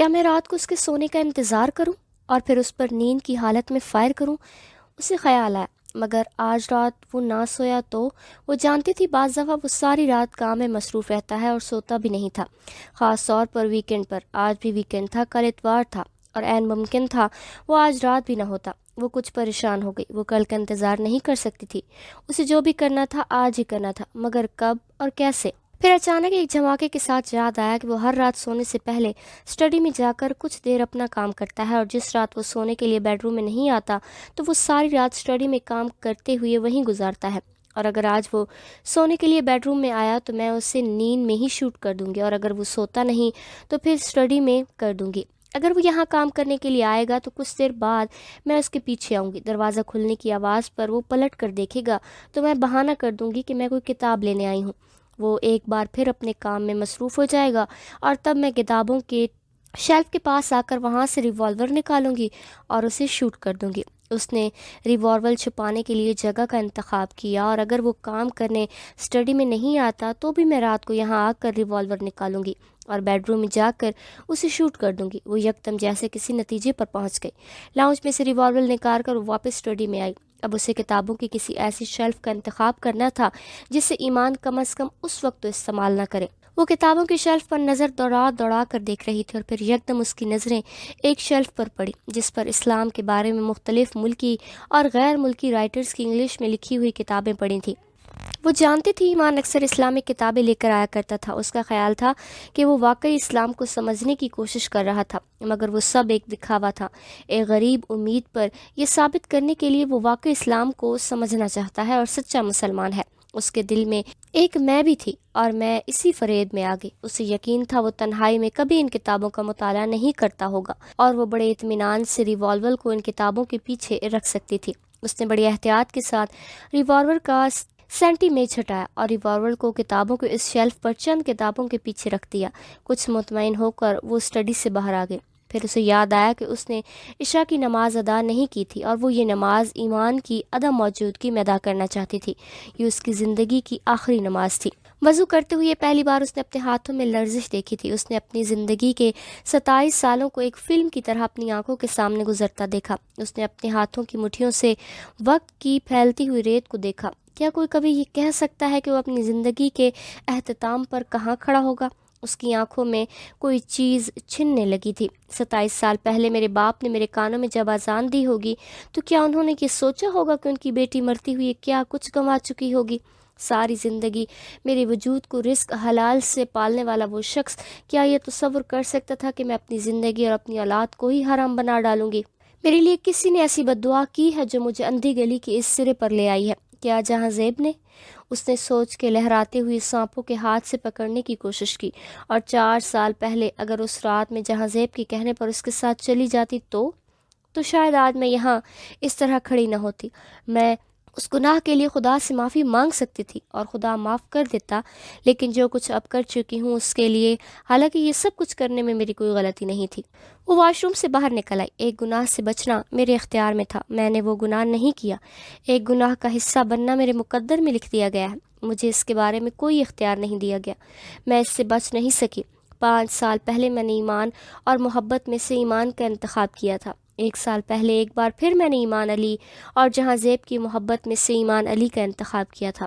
کیا میں رات کو اس کے سونے کا انتظار کروں اور پھر اس پر نیند کی حالت میں فائر کروں؟ اسے خیال آیا مگر آج رات وہ نہ سویا تو وہ جانتی تھی بعض دفعہ وہ ساری رات کام میں مصروف رہتا ہے اور سوتا بھی نہیں تھا، خاص طور پر ویکنڈ پر۔ آج بھی ویکنڈ تھا، کل اتوار تھا اور عین ممکن تھا وہ آج رات بھی نہ ہوتا۔ وہ کچھ پریشان ہو گئی، وہ کل کا انتظار نہیں کر سکتی تھی، اسے جو بھی کرنا تھا آج ہی کرنا تھا، مگر کب اور کیسے؟ پھر اچانک ایک دھماکے کے ساتھ یاد آیا کہ وہ ہر رات سونے سے پہلے اسٹڈی میں جا کر کچھ دیر اپنا کام کرتا ہے، اور جس رات وہ سونے کے لیے بیڈ روم میں نہیں آتا تو وہ ساری رات اسٹڈی میں کام کرتے ہوئے وہیں گزارتا ہے۔ اور اگر آج وہ سونے کے لیے بیڈ روم میں آیا تو میں اسے نیند میں ہی شوٹ کر دوں گی، اور اگر وہ سوتا نہیں تو پھر اسٹڈی میں کر دوں گی۔ اگر وہ یہاں کام کرنے کے لیے آئے گا تو کچھ دیر بعد میں اس کے پیچھے آؤں گی، دروازہ کھلنے کی آواز پر وہ پلٹ کر دیکھے گا تو میں بہانہ کر دوں گی کہ میں کوئی کتاب لینے آئی ہوں۔ وہ ایک بار پھر اپنے کام میں مصروف ہو جائے گا اور تب میں کتابوں کے شیلف کے پاس آ کر وہاں سے ریوالور نکالوں گی اور اسے شوٹ کر دوں گی۔ اس نے ریوالور چھپانے کے لیے جگہ کا انتخاب کیا، اور اگر وہ کام کرنے اسٹڈی میں نہیں آتا تو بھی میں رات کو یہاں آ کر ریوالور نکالوں گی اور بیڈ روم میں جا کر اسے شوٹ کر دوں گی۔ وہ یکدم جیسے کسی نتیجے پر پہنچ گئی، لاؤنج میں سے ریوالور نکال کر وہ واپس اسٹڈی میں آئی۔ اب اسے کتابوں کی کسی ایسی شیلف کا انتخاب کرنا تھا جسے ایمان کم از کم اس وقت تو استعمال نہ کرے۔ وہ کتابوں کی شیلف پر نظر دوڑا کر دیکھ رہی تھی، اور پھر یکدم اس کی نظریں ایک شیلف پر پڑی جس پر اسلام کے بارے میں مختلف ملکی اور غیر ملکی رائٹرز کی انگلش میں لکھی ہوئی کتابیں پڑھی تھیں۔ وہ جانتی تھی ایمان اکثر اسلامک کتابیں لے کر آیا کرتا تھا۔ اس کا خیال تھا کہ وہ واقعی اسلام کو سمجھنے کی کوشش کر رہا تھا، مگر وہ سب ایک دکھاوا تھا، ایک غریب امید پر یہ ثابت کرنے کے لیے وہ واقعی اسلام کو سمجھنا چاہتا ہے اور سچا مسلمان ہے۔ اس کے دل میں ایک میں بھی تھی اور میں اسی فریب میں آ گئی۔ اسے یقین تھا وہ تنہائی میں کبھی ان کتابوں کا مطالعہ نہیں کرتا ہوگا اور وہ بڑے اطمینان سے ریوالور کو ان کتابوں کے پیچھے رکھ سکتی تھی۔ اس نے بڑی احتیاط کے ساتھ ریوالور کا سینٹی میچ ہٹایا اور ریوالور کو کتابوں کے اس شیلف پر چند کتابوں کے پیچھے رکھ دیا۔ کچھ مطمئن ہو کر وہ اسٹڈی سے باہر آ گئے۔ پھر اسے یاد آیا کہ اس نے عشاء کی نماز ادا نہیں کی تھی، اور وہ یہ نماز ایمان کی عدم موجودگی میں ادا کرنا چاہتی تھی۔ یہ اس کی زندگی کی آخری نماز تھی۔ وضو کرتے ہوئے پہلی بار اس نے اپنے ہاتھوں میں لرزش دیکھی تھی۔ اس نے اپنی زندگی کے 27 سالوں کو ایک فلم کی طرح اپنی آنکھوں کے سامنے گزرتا دیکھا۔ اس نے اپنے ہاتھوں کی مٹھیوں سے وقت کی پھیلتی ہوئی ریت کو دیکھا۔ کیا کوئی کبھی یہ کہہ سکتا ہے کہ وہ اپنی زندگی کے اختتام پر کہاں کھڑا ہوگا؟ اس کی آنکھوں میں کوئی چیز چھننے لگی تھی۔ 27 سال پہلے میرے باپ نے میرے کانوں میں جب اذان دی ہوگی تو کیا انہوں نے یہ سوچا ہوگا کہ ان کی بیٹی مرتی ہوئی کیا کچھ گنوا چکی ہوگی؟ ساری زندگی میرے وجود کو رزق حلال سے پالنے والا وہ شخص کیا یہ تصور کر سکتا تھا کہ میں اپنی زندگی اور اپنی اولاد کو ہی حرام بنا ڈالوں گی؟ میرے لیے کسی نے ایسی بد دعا کی ہے جو مجھے اندھی گلی کے اس سرے پر لے آئی ہے؟ کیا جہاں زیب نے؟ اس نے سوچ کے لہراتے ہوئے سانپوں کے ہاتھ سے پکڑنے کی کوشش کی، اور 4 سال پہلے اگر اس رات میں جہاں زیب کے کہنے پر اس کے ساتھ چلی جاتی تو شاید آج میں یہاں اس طرح کھڑی نہ ہوتی۔ میں اس گناہ کے لیے خدا سے معافی مانگ سکتی تھی اور خدا معاف کر دیتا، لیکن جو کچھ اب کر چکی ہوں اس کے لیے، حالانکہ یہ سب کچھ کرنے میں میری کوئی غلطی نہیں تھی۔ وہ واش روم سے باہر نکل آئی۔ ایک گناہ سے بچنا میرے اختیار میں تھا، میں نے وہ گناہ نہیں کیا۔ ایک گناہ کا حصہ بننا میرے مقدر میں لکھ دیا گیا ہے، مجھے اس کے بارے میں کوئی اختیار نہیں دیا گیا، میں اس سے بچ نہیں سکی۔ 5 سال پہلے میں نے ایمان اور محبت میں سے ایمان کا انتخاب کیا تھا۔ 1 سال پہلے ایک بار پھر میں نے ایمان علی اور جہاں زیب کی محبت میں سے ایمان علی کا انتخاب کیا تھا۔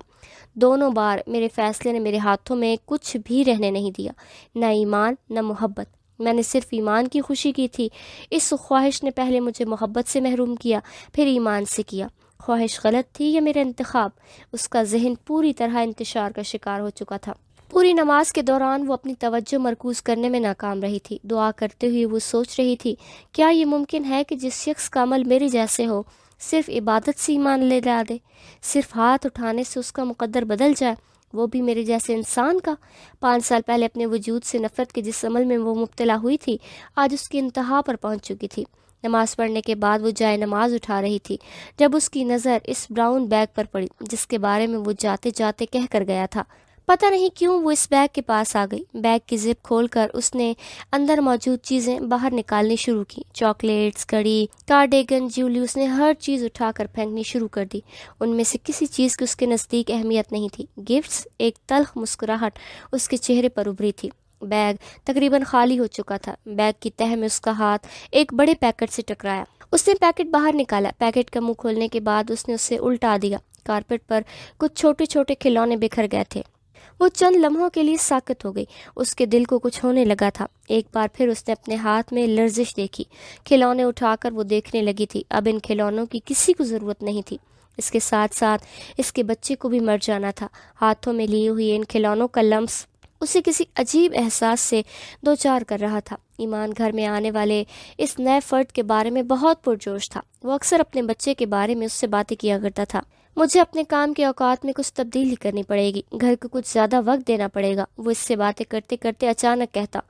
دونوں بار میرے فیصلے نے میرے ہاتھوں میں کچھ بھی رہنے نہیں دیا، نہ ایمان نہ محبت۔ میں نے صرف ایمان کی خوشی کی تھی۔ اس خواہش نے پہلے مجھے محبت سے محروم کیا، پھر ایمان سے کیا۔ خواہش غلط تھی یا میرا انتخاب؟ اس کا ذہن پوری طرح انتشار کا شکار ہو چکا تھا۔ پوری نماز کے دوران وہ اپنی توجہ مرکوز کرنے میں ناکام رہی تھی۔ دعا کرتے ہوئے وہ سوچ رہی تھی، کیا یہ ممکن ہے کہ جس شخص کا عمل میرے جیسے ہو صرف عبادت سے ایمان لے لا دے، صرف ہاتھ اٹھانے سے اس کا مقدر بدل جائے، وہ بھی میرے جیسے انسان کا؟ 5 سال پہلے اپنے وجود سے نفرت کے جس عمل میں وہ مبتلا ہوئی تھی آج اس کی انتہا پر پہنچ چکی تھی۔ نماز پڑھنے کے بعد وہ جائے نماز اٹھا رہی تھی جب اس کی نظر اس براؤن بیگ پر پڑی جس کے بارے میں وہ جاتے جاتے کہہ کر گیا تھا۔ پتہ نہیں کیوں وہ اس بیگ کے پاس آ گئی۔ بیگ کی زپ کھول کر اس نے اندر موجود چیزیں باہر نکالنی شروع کی۔ چاکلیٹس، گھڑی، کارڈیگن، جیولی، اس نے ہر چیز اٹھا کر پھینکنی شروع کر دی۔ ان میں سے کسی چیز کی اس کے نزدیک اہمیت نہیں تھی۔ گفٹس، ایک تلخ مسکراہٹ اس کے چہرے پر ابھری تھی۔ بیگ تقریباً خالی ہو چکا تھا۔ بیگ کی تہہ میں اس کا ہاتھ ایک بڑے پیکٹ سے ٹکرایا۔ اس نے پیکٹ باہر نکالا۔ پیکٹ کا منہ کھولنے کے بعد اس نے اسے الٹا دیا۔ کارپیٹ پر کچھ چھوٹے چھوٹے کھلونے بکھر گئے تھے۔ وہ چند لمحوں کے لیے ساکت ہو گئی۔ اس کے دل کو کچھ ہونے لگا تھا۔ ایک بار پھر اس نے اپنے ہاتھ میں لرزش دیکھی۔ کھلونے اٹھا کر وہ دیکھنے لگی تھی۔ اب ان کھلونوں کی کسی کو ضرورت نہیں تھی۔ اس کے ساتھ ساتھ اس کے بچے کو بھی مر جانا تھا۔ ہاتھوں میں لیے ہوئے ان کھلونوں کا لمس اسے کسی عجیب احساس سے دوچار کر رہا تھا۔ ایمان گھر میں آنے والے اس نئے فرد کے بارے میں بہت پرجوش تھا۔ وہ اکثر اپنے بچے کے بارے میں اس سے باتیں کیا کرتا تھا۔ مجھے اپنے کام کے اوقات میں کچھ تبدیلی کرنی پڑے گی، گھر کو کچھ زیادہ وقت دینا پڑے گا، وہ اس سے باتیں کرتے کرتے اچانک کہتا۔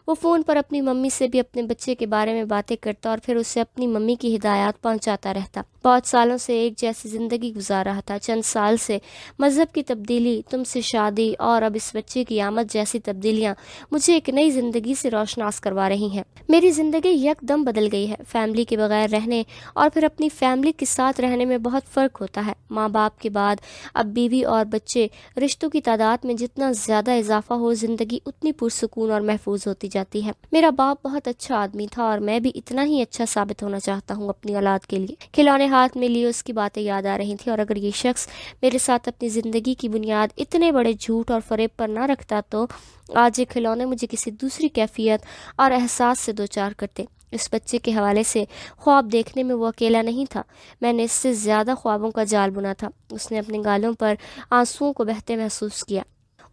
وہ فون پر اپنی ممی سے بھی اپنے بچے کے بارے میں باتیں کرتا اور پھر اسے اپنی ممی کی ہدایات پہنچاتا رہتا۔ بہت سالوں سے ایک جیسی زندگی گزار رہا تھا۔ چند سال سے مذہب کی تبدیلی، تم سے شادی اور اب اس بچے کی آمد جیسی تبدیلیاں مجھے ایک نئی زندگی سے روشناس کروا رہی ہیں۔ میری زندگی یک دم بدل گئی ہے۔ فیملی کے بغیر رہنے اور پھر اپنی فیملی کے ساتھ رہنے میں بہت فرق ہوتا ہے۔ ماں باپ کے بعد اب بیوی اور بچے، رشتوں کی تعداد میں جتنا زیادہ اضافہ ہو، زندگی اتنی پرسکون اور محفوظ ہوتی جاتی ہے۔ میرا باپ بہت اچھا آدمی تھا اور میں بھی اتنا ہی اچھا ثابت ہونا چاہتا ہوں اپنی اولاد کے لیے۔ کھلونے ہاتھ میں لیے اس کی باتیں یاد آ رہی تھیں، اور اگر یہ شخص میرے ساتھ اپنی زندگی کی بنیاد اتنے بڑے جھوٹ اور فریب پر نہ رکھتا تو آج یہ کھلونے مجھے کسی دوسری کیفیت اور احساس سے دوچار کرتے۔ اس بچے کے حوالے سے خواب دیکھنے میں وہ اکیلا نہیں تھا۔ میں نے اس سے زیادہ خوابوں کا جال بنا تھا۔ اس نے اپنے گالوں پر آنسوؤں کو بہتے محسوس کیا۔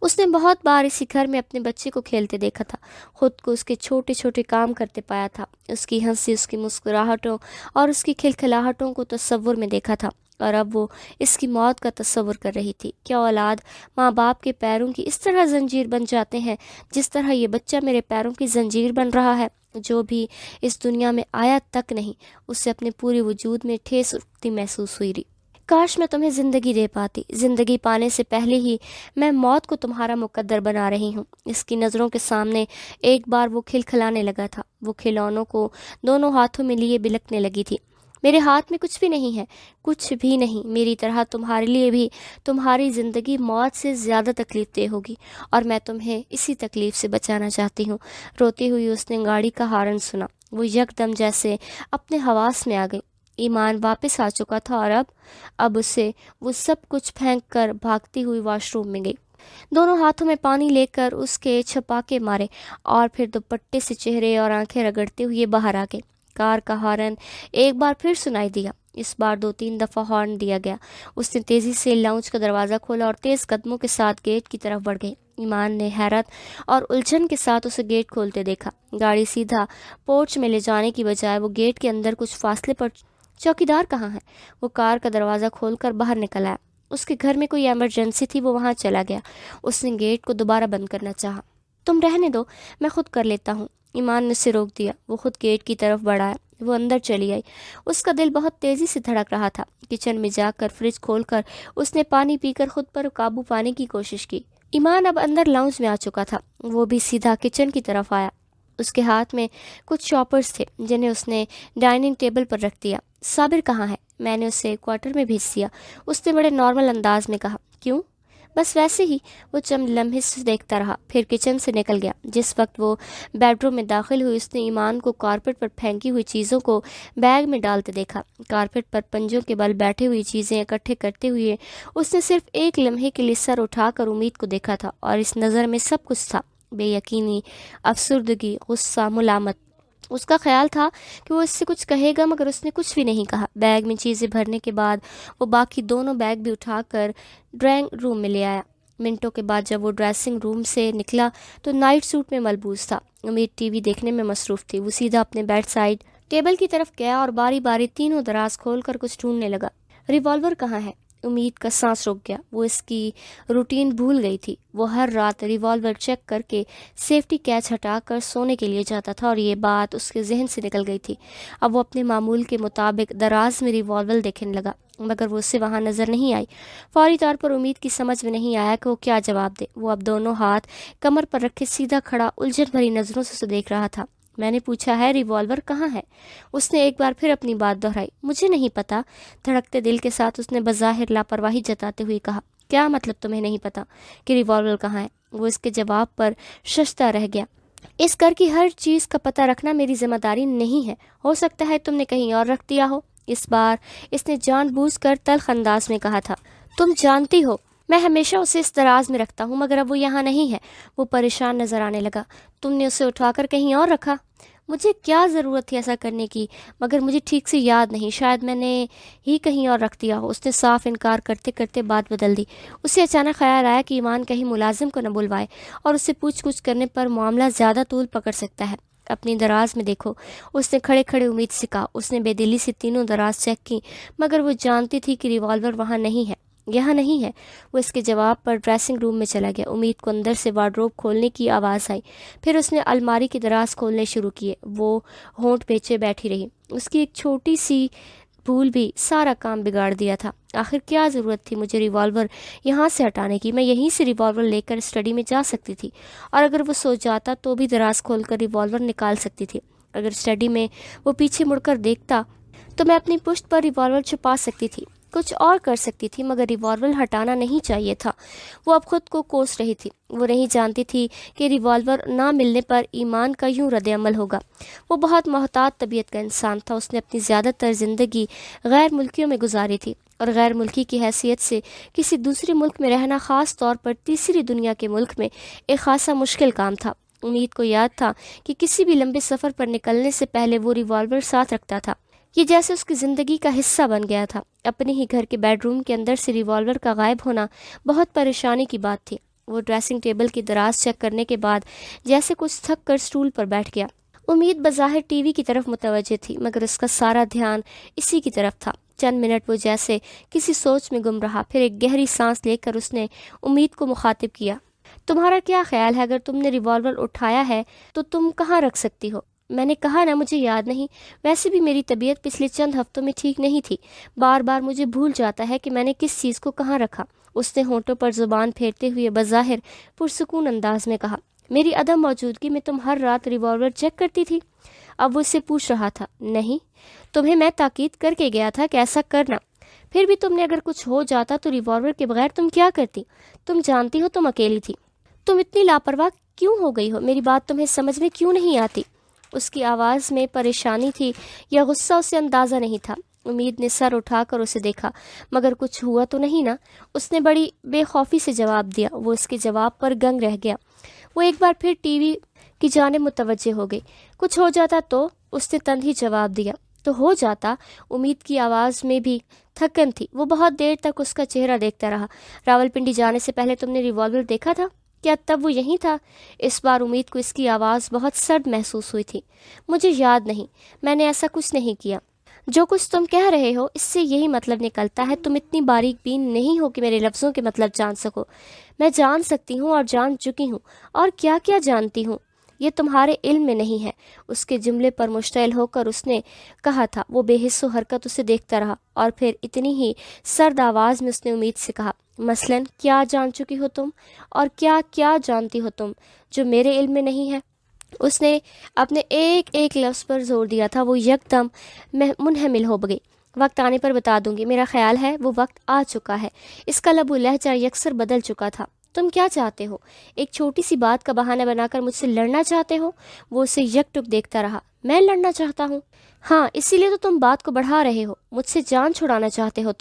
اس نے بہت بار اسی گھر میں اپنے بچے کو کھیلتے دیکھا تھا، خود کو اس کے چھوٹے چھوٹے کام کرتے پایا تھا، اس کی ہنسی، اس کی مسکراہٹوں اور اس کی کھلکھلاہٹوں کو تصور میں دیکھا تھا، اور اب وہ اس کی موت کا تصور کر رہی تھی۔ کیا اولاد ماں باپ کے پیروں کی اس طرح زنجیر بن جاتے ہیں جس طرح یہ بچہ میرے پیروں کی زنجیر بن رہا ہے؟ جو بھی اس دنیا میں آیا تک نہیں، اسے اپنے پورے وجود میں ٹھیس اٹھتی محسوس ہوئی۔ کاش میں تمہیں زندگی دے پاتی۔ زندگی پانے سے پہلے ہی میں موت کو تمہارا مقدر بنا رہی ہوں۔ اس کی نظروں کے سامنے ایک بار وہ کھلکھلانے لگا تھا۔ وہ کھلونوں کو دونوں ہاتھوں میں لیے بلکنے لگی تھی۔ میرے ہاتھ میں کچھ بھی نہیں ہے، کچھ بھی نہیں۔ میری طرح تمہارے لیے بھی تمہاری زندگی موت سے زیادہ تکلیف دہ ہوگی، اور میں تمہیں اسی تکلیف سے بچانا چاہتی ہوں۔ روتی ہوئی اس نے گاڑی کا ہارن سنا۔ وہ یکدم جیسے اپنے حواس میں آ گئی۔ ایمان واپس آ چکا تھا، اور اب اسے وہ سب کچھ پھینک کر بھاگتی ہوئی واش روم میں گئی۔ دونوں ہاتھوں میں پانی لے کر اس کے چھپاکے مارے، اور پھر دوپٹے سے چہرے اور آنکھیں رگڑتے ہوئے باہر آ گئے۔ کار کا ہارن ایک بار پھر سنائی دیا۔ اس بار 2-3 دفعہ ہارن دیا گیا۔ اس نے تیزی سے لاؤنج کا دروازہ کھولا اور تیز قدموں کے ساتھ گیٹ کی طرف بڑھ گئی۔ ایمان نے حیرت اور الجھن کے ساتھ اسے گیٹ کھولتے دیکھا۔ گاڑی سیدھا پورچ میں لے جانے کی بجائے وہ گیٹ کے اندر کچھ فاصلے پر چوکیدار کہاں ہے؟ وہ کار کا دروازہ کھول کر باہر نکل آیا۔ اس کے گھر میں کوئی ایمرجنسی تھی، وہ وہاں چلا گیا۔ اس نے گیٹ کو دوبارہ بند کرنا چاہا۔ تم رہنے دو، میں خود کر لیتا ہوں۔ ایمان نے اسے روک دیا۔ وہ خود گیٹ کی طرف بڑھایا۔ وہ اندر چلی آئی۔ اس کا دل بہت تیزی سے دھڑک رہا تھا۔ کچن میں جا کر فریج کھول کر اس نے پانی پی کر خود پر قابو پانے کی کوشش کی۔ ایمان اب اندر لاؤنج میں آ چکا تھا۔ وہ بھی سیدھا کچن کی طرف آیا۔ اس کے ہاتھ میں کچھ شاپرز تھے جنہیں اس نے ڈائننگ ٹیبل پر رکھ دیا۔ صابر کہاں ہے؟ میں نے اسے کوارٹر میں بھیج دیا، اس نے بڑے نارمل انداز میں کہا۔ کیوں؟ بس ویسے ہی۔ وہ چند لمحے سے دیکھتا رہا، پھر کچن سے نکل گیا۔ جس وقت وہ بیڈ روم میں داخل ہوئی، اس نے ایمان کو کارپیٹ پر پھینکی ہوئی چیزوں کو بیگ میں ڈالتے دیکھا۔ کارپیٹ پر پنجوں کے بل بیٹھے ہوئی چیزیں اکٹھے کرتے ہوئے اس نے صرف ایک لمحے کے لیے سر اٹھا کر امید کو دیکھا تھا، اور اس نظر میں سب کچھ تھا: بے یقینی، افسردگی، غصہ، ملامت۔ اس کا خیال تھا کہ وہ اس سے کچھ کہے گا، مگر اس نے کچھ بھی نہیں کہا۔ بیگ میں چیزیں بھرنے کے بعد وہ باقی دونوں بیگ بھی اٹھا کر ڈرائنگ روم میں لے آیا۔ منٹوں کے بعد جب وہ ڈریسنگ روم سے نکلا تو نائٹ سوٹ میں ملبوس تھا۔ امید ٹی وی دیکھنے میں مصروف تھی۔ وہ سیدھا اپنے بیڈ سائڈ ٹیبل کی طرف گیا اور باری باری تینوں دراز کھول کر کچھ ڈھونڈنے لگا۔ ریوالور کہاں ہے؟ امید کا سانس رک گیا۔ وہ اس کی روٹین بھول گئی تھی۔ وہ ہر رات ریوالور چیک کر کے سیفٹی کیچ ہٹا کر سونے کے لیے جاتا تھا، اور یہ بات اس کے ذہن سے نکل گئی تھی۔ اب وہ اپنے معمول کے مطابق دراز میں ریوالور دیکھنے لگا، مگر وہ اسے وہاں نظر نہیں آئی۔ فوری طور پر امید کی سمجھ میں نہیں آیا کہ وہ کیا جواب دے۔ وہ اب دونوں ہاتھ کمر پر رکھے سیدھا کھڑا الجھن بھری نظروں سے اسے دیکھ رہا تھا۔ میں نے پوچھا ہے ریوالور کہاں ہے؟ اس نے ایک بار پھر اپنی بات دہرائی۔ مجھے نہیں پتا، دھڑکتے دل کے ساتھ اس نے بظاہر لاپرواہی جتاتے ہوئے کہا۔ کیا مطلب تمہیں نہیں پتا کہ ریوالور کہاں ہے؟ وہ اس کے جواب پر ششدر رہ گیا۔ اس گھر کی ہر چیز کا پتہ رکھنا میری ذمہ داری نہیں ہے، ہو سکتا ہے تم نے کہیں اور رکھ دیا ہو۔ اس بار اس نے جان بوجھ کر تلخ انداز میں کہا تھا۔ تم جانتی ہو میں ہمیشہ اسے اس دراز میں رکھتا ہوں، مگر اب وہ یہاں نہیں ہے۔ وہ پریشان نظر آنے لگا۔ تم نے اسے اٹھا کر کہیں اور رکھا؟ مجھے کیا ضرورت تھی ایسا کرنے کی، مگر مجھے ٹھیک سے یاد نہیں، شاید میں نے ہی کہیں اور رکھ دیا ہو۔ اس نے صاف انکار کرتے کرتے بات بدل دی۔ اسے اچانک خیال آیا کہ ایمان کہیں ملازم کو نہ بلوائے اور اسے پوچھ گچھ کرنے پر معاملہ زیادہ طول پکڑ سکتا ہے۔ اپنی دراز میں دیکھو، اس نے کھڑے کھڑے امید سے کہا۔ اس نے بے دلی سے تینوں دراز چیک کی، مگر وہ جانتی تھی کہ ریوالور وہاں نہیں ہے، یہاں نہیں ہے۔ وہ اس کے جواب پر ڈریسنگ روم میں چلا گیا۔ امید کو اندر سے وارڈروب کھولنے کی آواز آئی، پھر اس نے الماری کی دراز کھولنے شروع کیے۔ وہ ہونٹ بیچے بیٹھی رہی، اس کی ایک چھوٹی سی بھول بھی سارا کام بگاڑ دیا تھا۔ آخر کیا ضرورت تھی مجھے ریوالور یہاں سے ہٹانے کی؟ میں یہیں سے ریوالور لے کر اسٹڈی میں جا سکتی تھی، اور اگر وہ سو جاتا تو بھی دراز کھول کر ریوالور نکال سکتی تھی۔ اگر اسٹڈی میں وہ پیچھے مڑ کر دیکھتا تو میں اپنی پشت پر ریوالور چھپا سکتی تھی، کچھ اور کر سکتی تھی، مگر ریوالور ہٹانا نہیں چاہیے تھا۔ وہ اب خود کو کوس رہی تھی۔ وہ نہیں جانتی تھی کہ ریوالور نہ ملنے پر ایمان کا یوں رد عمل ہوگا۔ وہ بہت محتاط طبیعت کا انسان تھا۔ اس نے اپنی زیادہ تر زندگی غیر ملکیوں میں گزاری تھی، اور غیر ملکی کی حیثیت سے کسی دوسرے ملک میں رہنا، خاص طور پر تیسری دنیا کے ملک میں، ایک خاصا مشکل کام تھا۔ امید کو یاد تھا کہ کسی بھی لمبے سفر پر نکلنے سے پہلے وہ ریوالور ساتھ رکھتا تھا۔ یہ جیسے اس کی زندگی کا حصہ بن گیا تھا۔ اپنے ہی گھر کے بیڈ روم کے اندر سے ریوالور کا غائب ہونا بہت پریشانی کی بات تھی۔ وہ ڈریسنگ ٹیبل کی دراز چیک کرنے کے بعد جیسے کچھ تھک کر سٹول پر بیٹھ گیا۔ امید بظاہر ٹی وی کی طرف متوجہ تھی، مگر اس کا سارا دھیان اسی کی طرف تھا۔ چند منٹ وہ جیسے کسی سوچ میں گم رہا، پھر ایک گہری سانس لے کر اس نے امید کو مخاطب کیا۔ تمہارا کیا خیال ہے، اگر تم نے ریوالور اٹھایا ہے تو تم کہاں رکھ سکتی ہو؟ میں نے کہا نا، مجھے یاد نہیں۔ ویسے بھی میری طبیعت پچھلے چند ہفتوں میں ٹھیک نہیں تھی، بار بار مجھے بھول جاتا ہے کہ میں نے کس چیز کو کہاں رکھا۔ اس نے ہونٹوں پر زبان پھیرتے ہوئے بظاہر پرسکون انداز میں کہا۔ میری عدم موجودگی میں تم ہر رات ریوالور چیک کرتی تھی؟ اب وہ اس سے پوچھ رہا تھا۔ نہیں، تمہیں میں تاکید کر کے گیا تھا کہ ایسا کرنا۔ پھر بھی تم نے اگر کچھ ہو جاتا تو ریوالور کے بغیر تم کیا کرتی؟ تم جانتی ہو تم اکیلی تھی۔ تم اتنی لاپرواہ کیوں ہو گئی ہو؟ میری بات تمہیں سمجھ میں کیوں نہیں آتی؟ اس کی آواز میں پریشانی تھی یا غصہ، اسے اندازہ نہیں تھا۔ امید نے سر اٹھا کر اسے دیکھا۔ مگر کچھ ہوا تو نہیں نا؟ اس نے بڑی بے خوفی سے جواب دیا۔ وہ اس کے جواب پر گنگ رہ گیا۔ وہ ایک بار پھر ٹی وی کی جانب متوجہ ہو گئی۔ کچھ ہو جاتا تو؟ اس نے تند ہی جواب دیا۔ تو ہو جاتا۔ امید کی آواز میں بھی تھکن تھی۔ وہ بہت دیر تک اس کا چہرہ دیکھتا رہا۔ راولپنڈی جانے سے پہلے تم نے ریوالور دیکھا تھا؟ کیا تب وہ یہیں تھا؟ اس بار امید کو اس کی آواز بہت سرد محسوس ہوئی تھی۔ مجھے یاد نہیں، میں نے ایسا کچھ نہیں کیا۔ جو کچھ تم کہہ رہے ہو اس سے یہی مطلب نکلتا ہے۔ تم اتنی باریک بین نہیں ہو کہ میرے لفظوں کے مطلب جان سکو۔ میں جان سکتی ہوں اور جان چکی ہوں، اور کیا کیا جانتی ہوں یہ تمہارے علم میں نہیں ہے۔ اس کے جملے پر مشتعل ہو کر اس نے کہا تھا۔ وہ بے حس و حرکت اسے دیکھتا رہا، اور پھر اتنی ہی سرد آواز میں اس نے امید سے کہا۔ مثلاً کیا جان چکی ہو تم، اور کیا کیا جانتی ہو تم جو میرے علم میں نہیں ہے؟ اس نے اپنے ایک ایک لفظ پر زور دیا تھا۔ وہ یکدم منہمل ہو گئی۔ وقت آنے پر بتا دوں گی، میرا خیال ہے وہ وقت آ چکا ہے۔ اس کا لب و لہجہ یکسر بدل چکا تھا۔ تم کیا چاہتے ہو؟ ایک چھوٹی سی بات کا بہانہ بنا کر مجھ سے لڑنا چاہتے ہو؟ وہ اسے یک ٹک دیکھتا رہا۔ میں لڑنا چاہتا ہوں؟ ہاں، اسی لیے تو تم بات کو بڑھا رہے ہو۔ مجھ سے جان چھڑانا چاہتے ہو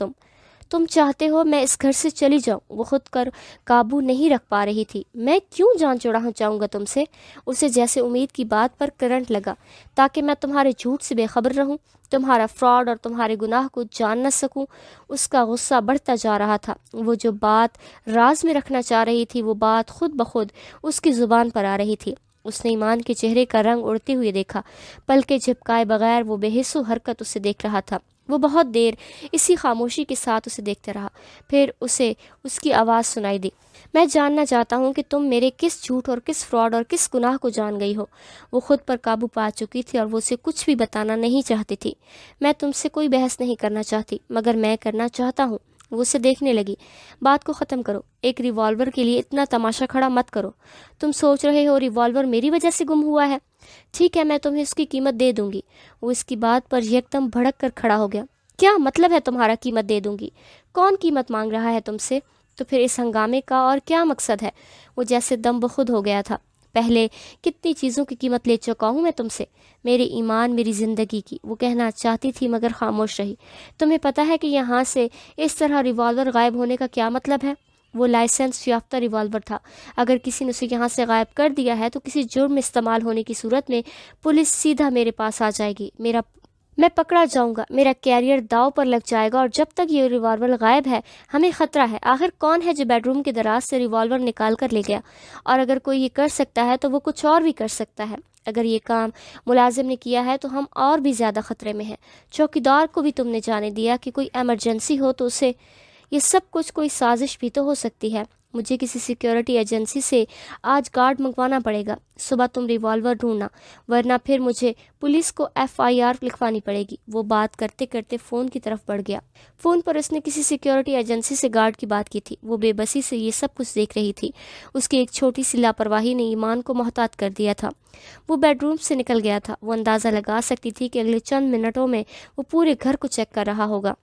تم چاہتے ہو میں اس گھر سے چلی جاؤں؟ وہ خود کر قابو نہیں رکھ پا رہی تھی۔ میں کیوں جان چھڑانا چاہوں گا تم سے؟ اسے جیسے امید کی بات پر کرنٹ لگا۔ تاکہ میں تمہارے جھوٹ سے بے خبر رہوں، تمہارا فراڈ اور تمہارے گناہ کو جان نہ سکوں۔ اس کا غصہ بڑھتا جا رہا تھا۔ وہ جو بات راز میں رکھنا چاہ رہی تھی، وہ بات خود بخود اس کی زبان پر آ رہی تھی۔ اس نے ایمان کے چہرے کا رنگ اڑتے ہوئے دیکھا۔ پلکیں جھپکائے بغیر وہ بے حس و حرکت اسے دیکھ رہا تھا۔ وہ بہت دیر اسی خاموشی کے ساتھ اسے دیکھتے رہا، پھر اسے اس کی آواز سنائی دی۔ میں جاننا چاہتا ہوں کہ تم میرے کس جھوٹ اور کس فراڈ اور کس گناہ کو جان گئی ہو۔ وہ خود پر قابو پا چکی تھی اور وہ اسے کچھ بھی بتانا نہیں چاہتی تھی۔ میں تم سے کوئی بحث نہیں کرنا چاہتی، مگر میں کرنا چاہتا ہوں۔ وہ اسے دیکھنے لگی۔ بات کو ختم کرو، ایک ریوالور کے لیے اتنا تماشا کھڑا مت کرو۔ تم سوچ رہے ہو ریوالور میری وجہ سے گم ہوا ہے؟ ٹھیک ہے، میں تمہیں اس کی قیمت دے دوں گی۔ وہ اس کی بات پر یکدم بھڑک کر کھڑا ہو گیا۔ کیا مطلب ہے تمہارا قیمت دے دوں گی؟ کون قیمت مانگ رہا ہے تم سے؟ تو پھر اس ہنگامے کا اور کیا مقصد ہے؟ وہ جیسے دم بخود ہو گیا تھا۔ پہلے کتنی چیزوں کی قیمت لے چکا ہوں میں تم سے، میرے ایمان، میری زندگی کی، وہ کہنا چاہتی تھی مگر خاموش رہی۔ تمہیں پتہ ہے کہ یہاں سے اس طرح ریوالور غائب ہونے کا کیا مطلب ہے؟ وہ لائسنس یافتہ ریوالور تھا۔ اگر کسی نے اسے یہاں سے غائب کر دیا ہے تو کسی جرم میں استعمال ہونے کی صورت میں پولیس سیدھا میرے پاس آ جائے گی، میں پکڑا جاؤں گا، میرا کیریئر داؤ پر لگ جائے گا، اور جب تک یہ ریوالور غائب ہے ہمیں خطرہ ہے۔ آخر کون ہے جو بیڈ روم کے دراز سے ریوالور نکال کر لے گیا؟ اور اگر کوئی یہ کر سکتا ہے تو وہ کچھ اور بھی کر سکتا ہے۔ اگر یہ کام ملازم نے کیا ہے تو ہم اور بھی زیادہ خطرے میں ہیں۔ چوکیدار کو بھی تم نے جانے دیا کہ کوئی ایمرجنسی ہو تو اسے، یہ سب کچھ کوئی سازش بھی تو ہو سکتی ہے۔ مجھے کسی سیکیورٹی ایجنسی سے آج گارڈ منگوانا پڑے گا۔ صبح تم ریوالور ڈھونڈنا، ورنہ پھر مجھے پولیس کو FIR لکھوانی پڑے گی۔ وہ بات کرتے کرتے فون کی طرف بڑھ گیا۔ فون پر اس نے کسی سیکیورٹی ایجنسی سے گارڈ کی بات کی تھی۔ وہ بے بسی سے یہ سب کچھ دیکھ رہی تھی۔ اس کی ایک چھوٹی سی لاپرواہی نے ایمان کو محتاط کر دیا تھا۔ وہ بیڈ روم سے نکل گیا تھا۔ وہ اندازہ لگا سکتی تھی کہ اگلے چند منٹوں میں وہ پورے گھر کو چیک کر رہا ہوگا،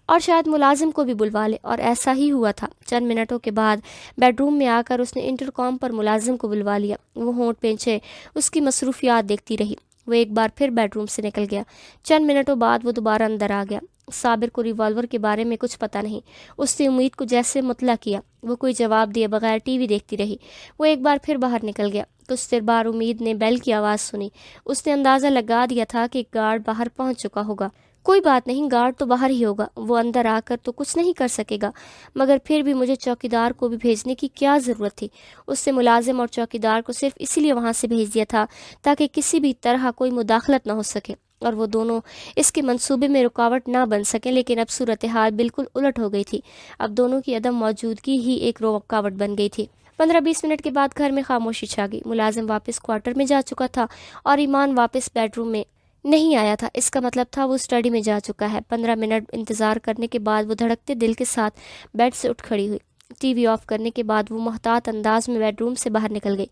اور شاید ملازم کو بھی بلوا لے، اور ایسا ہی ہوا تھا۔ چند منٹوں کے بعد بیڈ روم میں آ کر اس نے انٹرکام پر ملازم کو بلوا لیا۔ وہ ہونٹ پینچھے اس کی مصروفیات دیکھتی رہی۔ وہ ایک بار پھر بیڈ روم سے نکل گیا۔ چند منٹوں بعد وہ دوبارہ اندر آ گیا۔ صابر کو ریوالور کے بارے میں کچھ پتہ نہیں۔ اس نے امید کو جیسے مطلع کیا۔ وہ کوئی جواب دیے بغیر ٹی وی دیکھتی رہی۔ وہ ایک بار پھر باہر نکل گیا۔ کچھ دیر بعد امید نے بیل کی آواز سنی۔ اس نے اندازہ لگا دیا تھا کہ گارڈ باہر پہنچ چکا ہوگا۔ کوئی بات نہیں، گارڈ تو باہر ہی ہوگا، وہ اندر آ کر تو کچھ نہیں کر سکے گا، مگر پھر بھی مجھے چوکیدار کو بھی بھیجنے کی کیا ضرورت تھی؟ اس نے ملازم اور چوکیدار کو صرف اسی لیے وہاں سے بھیج دیا تھا تاکہ کسی بھی طرح کوئی مداخلت نہ ہو سکے اور وہ دونوں اس کے منصوبے میں رکاوٹ نہ بن سکیں۔ لیکن اب صورتحال بالکل الٹ ہو گئی تھی۔ اب دونوں کی عدم موجودگی ہی ایک رکاوٹ بن گئی تھی۔ 15-20 منٹ کے بعد گھر میں خاموشی چھا گئی۔ ملازم واپس کوارٹر میں جا چکا تھا اور ایمان واپس بیڈ روم میں نہیں آیا تھا۔ اس کا مطلب تھا وہ اسٹڈی میں جا چکا ہے۔ 15 منٹ انتظار کرنے کے بعد وہ دھڑکتے دل کے ساتھ بیڈ سے اٹھ کھڑی ہوئی۔ ٹی وی آف کرنے کے بعد وہ محتاط انداز میں بیڈ روم سے باہر نکل گئی۔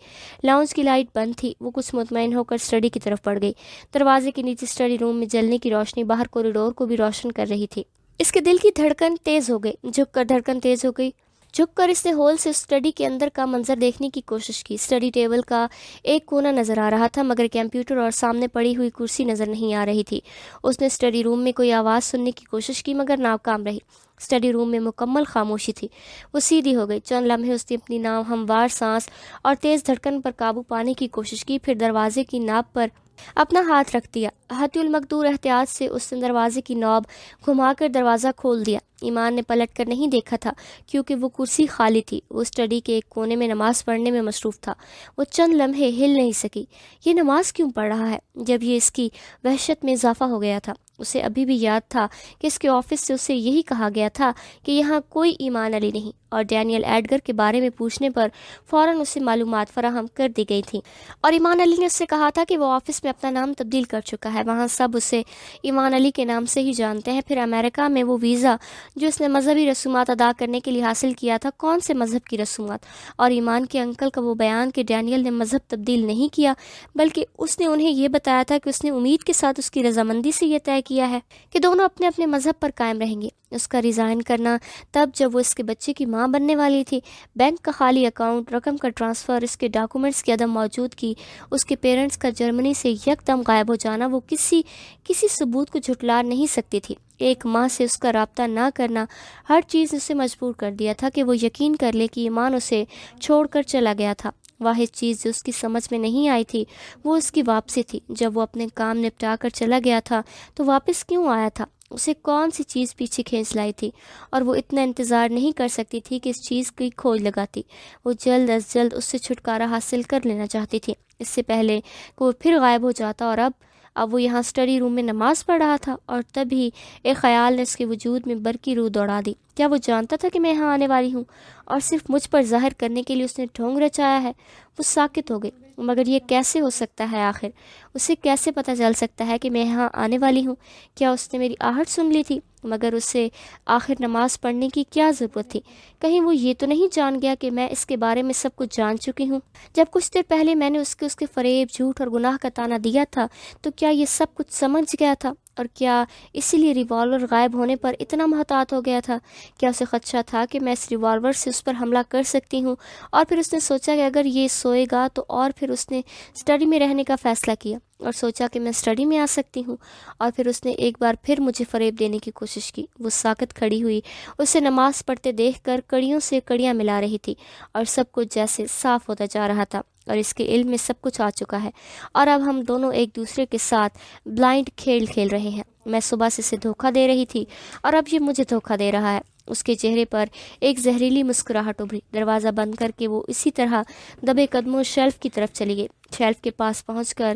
لاؤنج کی لائٹ بند تھی۔ وہ کچھ مطمئن ہو کر اسٹڈی کی طرف بڑھ گئی۔ دروازے کے نیچے اسٹڈی روم میں جلنے کی روشنی باہر کوریڈور کو بھی روشن کر رہی تھی۔ اس کے دل کی دھڑکن تیز ہو گئی۔ جھک کر دھڑکن تیز ہو گئی۔ جھک کر اس نے ہول سے اسٹڈی کے اندر کا منظر دیکھنے کی کوشش کی۔ اسٹڈی ٹیبل کا ایک کونا نظر آ رہا تھا مگر کمپیوٹر اور سامنے پڑی ہوئی کرسی نظر نہیں آ رہی تھی۔ اس نے اسٹڈی روم میں کوئی آواز سننے کی کوشش کی مگر ناکام رہی۔ اسٹڈی روم میں مکمل خاموشی تھی۔ وہ سیدھی ہو گئی۔ چند لمحے اس نے اپنی ہموار سانس اور تیز دھڑکن پر قابو پانے کی کوشش کی، پھر دروازے کی ناب پر اپنا ہاتھ رکھ دیا۔ حتی المقدور احتیاط سے اس نے دروازے کی نوب گھما کر دروازہ کھول دیا۔ ایمان نے پلٹ کر نہیں دیکھا تھا کیونکہ وہ کرسی خالی تھی۔ وہ اسٹڈی کے ایک کونے میں نماز پڑھنے میں مصروف تھا۔ وہ چند لمحے ہل نہیں سکی۔ یہ نماز کیوں پڑھ رہا ہے؟ جب یہ اس کی وحشت میں اضافہ ہو گیا تھا۔ اسے ابھی بھی یاد تھا کہ اس کے آفس سے اسے یہی کہا گیا تھا کہ یہاں کوئی ایمان علی نہیں، اور ڈینیل ایڈگر کے بارے میں پوچھنے پر فوراً اسے معلومات فراہم کر دی گئی تھیں، اور ایمان علی نے اس سے کہا تھا کہ وہ آفس میں اپنا نام تبدیل کر چکا ہے، وہاں سب اسے ایمان علی کے نام سے ہی جانتے ہیں۔ پھر امریکہ میں وہ ویزا جو اس نے مذہبی رسومات ادا کرنے کے لیے حاصل کیا تھا، کون سے مذہب کی رسومات؟ اور ایمان کے انکل کا وہ بیان کہ ڈینیل نے مذہب تبدیل نہیں کیا بلکہ اس نے انہیں یہ بتایا تھا کہ اس نے امید کے ساتھ اس کی رضامندی سے یہ طے کیا ہے کہ دونوں اپنے اپنے مذہب پر قائم رہیں گے۔ اس کا ریزائن کرنا تب جب وہ اس کے بچے کی ماں بننے والی تھی، بینک کا خالی اکاؤنٹ، رقم کا ٹرانسفر، اس کے ڈاکومنٹس کی عدم موجودگی، اس کے پیرنٹس کا جرمنی سے یکدم غائب ہو جانا، وہ کسی ثبوت کو جھٹلا نہیں سکتی تھی۔ ایک ماہ سے اس کا رابطہ نہ کرنا ہر چیز اسے مجبور کر دیا تھا کہ وہ یقین کر لے کہ ایمان اسے چھوڑ کر چلا گیا تھا۔ واحد چیز جو اس کی سمجھ میں نہیں آئی تھی وہ اس کی واپسی تھی۔ جب وہ اپنے کام نپٹا کر چلا گیا تھا تو واپس کیوں آیا تھا؟ اسے کون سی چیز پیچھے کھینچ لائی تھی؟ اور وہ اتنا انتظار نہیں کر سکتی تھی کہ اس چیز کی کھوج لگاتی۔ وہ جلد از جلد اس سے چھٹکارا حاصل کر لینا چاہتی تھی، اس سے پہلے کہ وہ پھر غائب ہو جاتا۔ اور اب وہ یہاں اسٹڈی روم میں نماز پڑھ رہا تھا، اور تبھی ایک خیال نے اس کے وجود میں برقی روح دوڑا دی۔ کیا وہ جانتا تھا کہ میں یہاں آنے والی ہوں، اور صرف مجھ پر ظاہر کرنے کے لیے اس نے ڈھونگ رچایا ہے؟ وہ ساکت ہو گئی۔ مگر یہ کیسے ہو سکتا ہے؟ آخر اسے کیسے پتہ چل سکتا ہے کہ میں یہاں آنے والی ہوں؟ کیا اس نے میری آہٹ سن لی تھی؟ مگر اسے آخر نماز پڑھنے کی کیا ضرورت تھی؟ کہیں وہ یہ تو نہیں جان گیا کہ میں اس کے بارے میں سب کچھ جان چکی ہوں؟ جب کچھ دیر پہلے میں نے اس کے فریب، جھوٹ اور گناہ کا تانا دیا تھا تو کیا یہ سب کچھ سمجھ گیا تھا؟ اور کیا اسی لیے ریوالور غائب ہونے پر اتنا محتاط ہو گیا تھا؟ کیا اسے خدشہ تھا کہ میں اس ریوالور سے اس پر حملہ کر سکتی ہوں؟ اور پھر اس نے سوچا کہ اگر یہ سوئے گا تو، اور پھر اس نے اسٹڈی میں رہنے کا فیصلہ کیا اور سوچا کہ میں اسٹڈی میں آ سکتی ہوں، اور پھر اس نے ایک بار پھر مجھے فریب دینے کی کوشش کی۔ وہ ساکت کھڑی ہوئی، اسے نماز پڑھتے دیکھ کر کڑیوں سے کڑیاں ملا رہی تھی، اور سب کچھ جیسے صاف ہوتا جا رہا تھا، اور اس کے علم میں سب کچھ آ چکا ہے، اور اب ہم دونوں ایک دوسرے کے ساتھ بلائنڈ کھیل کھیل رہے ہیں۔ میں صبح سے اسے دھوکہ دے رہی تھی اور اب یہ مجھے دھوکہ دے رہا ہے۔ اس کے چہرے پر ایک زہریلی مسکراہٹ ابھری۔ دروازہ بند کر کے وہ اسی طرح دبے قدموں شیلف کی طرف چلی گئی۔ شیلف کے پاس پہنچ کر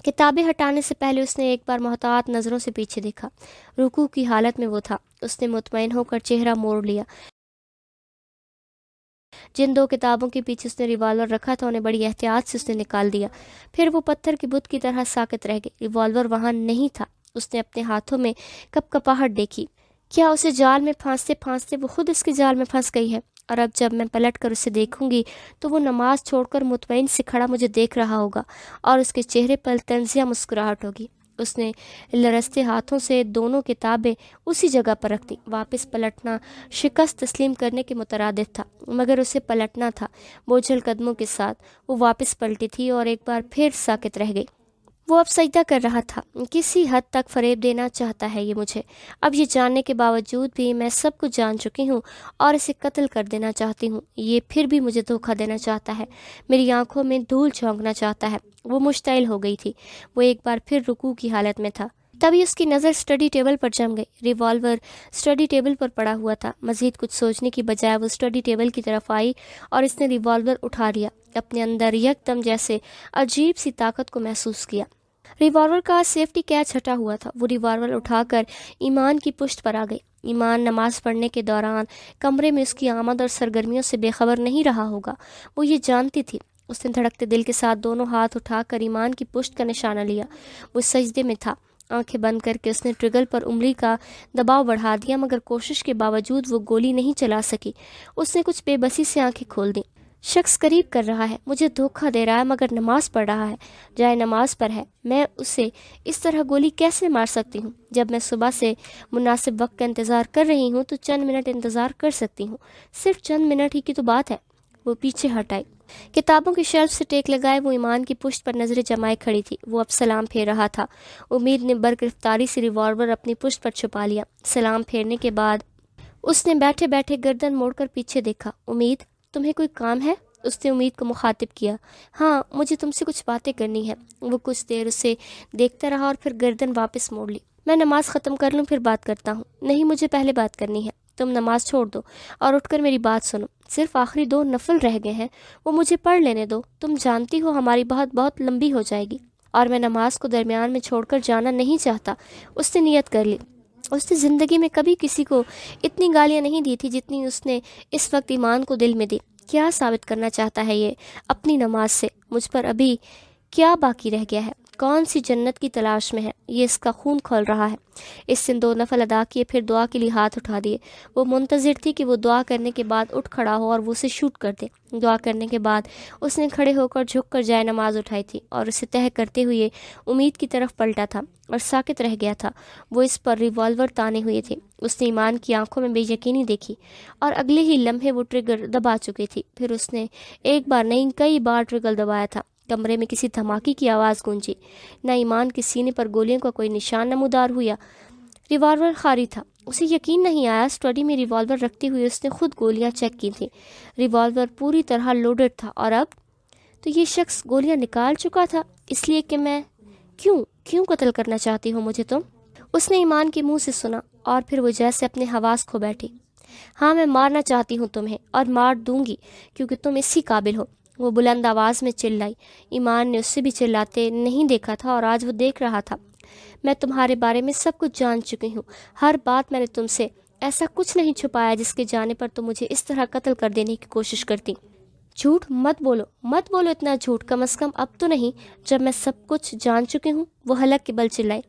کتابیں ہٹانے سے پہلے اس نے ایک بار محتاط نظروں سے پیچھے دیکھا۔ رکوع کی حالت میں وہ تھا۔ اس نے مطمئن ہو کر چہرہ موڑ لیا۔ جن دو کتابوں کے پیچھے اس نے ریوالور رکھا تھا انہیں بڑی احتیاط سے اس نے نکال دیا، پھر وہ پتھر کے بت کی طرح ساکت رہ گئے۔ ریوالور وہاں نہیں تھا۔ اس نے اپنے ہاتھوں میں کپ کپاہٹ دیکھی۔ کیا اسے جال میں پھانستے پھانستے وہ خود اس کے جال میں پھنس گئی ہے؟ اور اب جب میں پلٹ کر اسے دیکھوں گی تو وہ نماز چھوڑ کر مطمئن سے کھڑا مجھے دیکھ رہا ہوگا، اور اس کے چہرے پر طنزیہ مسکراہٹ ہوگی۔ اس نے لرزتے ہاتھوں سے دونوں کتابیں اسی جگہ پر رکھ دیں۔ واپس پلٹنا شکست تسلیم کرنے کے مترادف تھا، مگر اسے پلٹنا تھا۔ بوجھل قدموں کے ساتھ وہ واپس پلٹی تھی اور ایک بار پھر ساکت رہ گئی۔ وہ اب سجدہ کر رہا تھا۔ کسی حد تک فریب دینا چاہتا ہے یہ مجھے۔ اب یہ جاننے کے باوجود بھی میں سب کچھ جان چکی ہوں اور اسے قتل کر دینا چاہتی ہوں۔ یہ پھر بھی مجھے دھوکہ دینا چاہتا ہے، میری آنکھوں میں دھول جھونکنا چاہتا ہے۔ وہ مشتعل ہو گئی تھی۔ وہ ایک بار پھر رکوع کی حالت میں تھا۔ تبھی اس کی نظر اسٹڈی ٹیبل پر جم گئی۔ ریوالور اسٹڈی ٹیبل پر پڑا ہوا تھا۔ مزید کچھ سوچنے کی بجائے وہ اسٹڈی ٹیبل کی طرف آئی اور اس نے ریوالور اٹھا لیا۔ اپنے اندر یک دم جیسے عجیب سی طاقت کو محسوس کیا۔ ریوالور کا سیفٹی کیچ ہٹا ہوا تھا۔ وہ ریوالور اٹھا کر ایمان کی پشت پر آ گئی۔ ایمان نماز پڑھنے کے دوران کمرے میں اس کی آمد اور سرگرمیوں سے بے خبر نہیں رہا ہوگا، وہ یہ جانتی تھی۔ اس نے دھڑکتے دل کے ساتھ دونوں ہاتھ اٹھا کر ایمان کی پشت کا نشانہ لیا۔ وہ سجدے میں تھا۔ آنکھیں بند کر کے اس نے ٹرگل پر انگلی کا دباؤ بڑھا دیا، مگر کوشش کے باوجود وہ گولی نہیں چلا سکی۔ اس نے کچھ بے بسی سے آنکھیں کھول دیں۔ شخص قریب کر رہا ہے، مجھے دھوکہ دے رہا ہے، مگر نماز پڑھ رہا ہے، جائے نماز پر ہے۔ میں اسے اس طرح گولی کیسے مار سکتی ہوں؟ جب میں صبح سے مناسب وقت کا انتظار کر رہی ہوں تو چند منٹ انتظار کر سکتی ہوں، صرف چند منٹ ہی کی تو بات ہے۔ وہ پیچھے ہٹ آئی۔ کتابوں کی شیلف سے ٹیک لگائے وہ ایمان کی پشت پر نظریں جمائے کھڑی تھی۔ وہ اب سلام پھیر رہا تھا۔ امید نے برگرفتاری سے ریوالور اپنی پشت پر چھپا لیا۔ سلام پھیرنے کے بعد اس نے بیٹھے بیٹھے گردن موڑ کر پیچھے دیکھا۔ امید، تمہیں کوئی کام ہے؟ اس نے امید کو مخاطب کیا۔ ہاں، مجھے تم سے کچھ باتیں کرنی ہے۔ وہ کچھ دیر اسے دیکھتا رہا اور پھر گردن واپس موڑ لی۔ میں نماز ختم کر لوں پھر بات کرتا ہوں۔ نہیں، مجھے پہلے بات کرنی ہے۔ تم نماز چھوڑ دو اور اٹھ کر میری بات سنو۔ صرف آخری 2 نفل رہ گئے ہیں، وہ مجھے پڑھ لینے دو۔ تم جانتی ہو ہماری بات بہت لمبی ہو جائے گی، اور میں نماز کو درمیان میں چھوڑ کر جانا نہیں چاہتا۔ اس نے نیت کر لی۔ اس نے زندگی میں کبھی کسی کو اتنی گالیاں نہیں دی تھی جتنی اس نے اس وقت ایمان کو دل میں دی۔ کیا ثابت کرنا چاہتا ہے یہ اپنی نماز سے؟ مجھ پر ابھی کیا باقی رہ گیا ہے؟ کون سی جنت کی تلاش میں ہے؟ یہ اس کا خون کھول رہا ہے۔ اس نے 2 نفل ادا کیے، پھر دعا کے لیے ہاتھ اٹھا دیے۔ وہ منتظر تھی کہ وہ دعا کرنے کے بعد اٹھ کھڑا ہو اور وہ اسے شوٹ کر دے۔ دعا کرنے کے بعد اس نے کھڑے ہو کر جھک کر جائے نماز اٹھائی تھی اور اسے تہہ کرتے ہوئے امید کی طرف پلٹا تھا اور ساکت رہ گیا تھا۔ وہ اس پر ریوالور تانے ہوئے تھے۔ اس نے ایمان کی آنکھوں میں بے یقینی دیکھی اور اگلے ہی لمحے وہ ٹریگر دبا چکی تھی۔ پھر اس نے ایک بار نہیں کئی بار ٹریگر دبایا تھا۔ کمرے میں کسی دھماکے کی آواز گونجی۔ نہ ایمان کے سینے پر گولیوں کا کوئی نشان نمودار ہوا۔ ریوالور خالی تھا۔ اسے یقین نہیں آیا، اسٹڈی میں ریوالور رکھتے ہوئے اس نے خود گولیاں چیک کی تھیں۔ ریوالور پوری طرح لوڈڈ تھا، اور اب تو یہ شخص گولیاں نکال چکا تھا۔ اس لیے کہ میں کیوں قتل کرنا چاہتی ہو مجھے تم؟ اس نے ایمان کے منہ سے سنا، اور پھر وہ جیسے اپنے حواس کھو بیٹھی۔ ہاں، میں مارنا چاہتی ہوں تمہیں، اور مار دوں گی کیونکہ تم اسی قابل ہو۔ وہ بلند آواز میں چلائی۔ ایمان نے اس سے بھی چلاتے نہیں دیکھا تھا، اور آج وہ دیکھ رہا تھا۔ میں تمہارے بارے میں سب کچھ جان چکی ہوں، ہر بات میں نے تم سے۔ ایسا کچھ نہیں چھپایا جس کے جانے پر تم مجھے اس طرح قتل کر دینے کی کوشش کرتی۔ جھوٹ مت بولو اتنا جھوٹ، کم از کم اب تو نہیں جب میں سب کچھ جان چکی ہوں۔ وہ حلق کے بل چلائی۔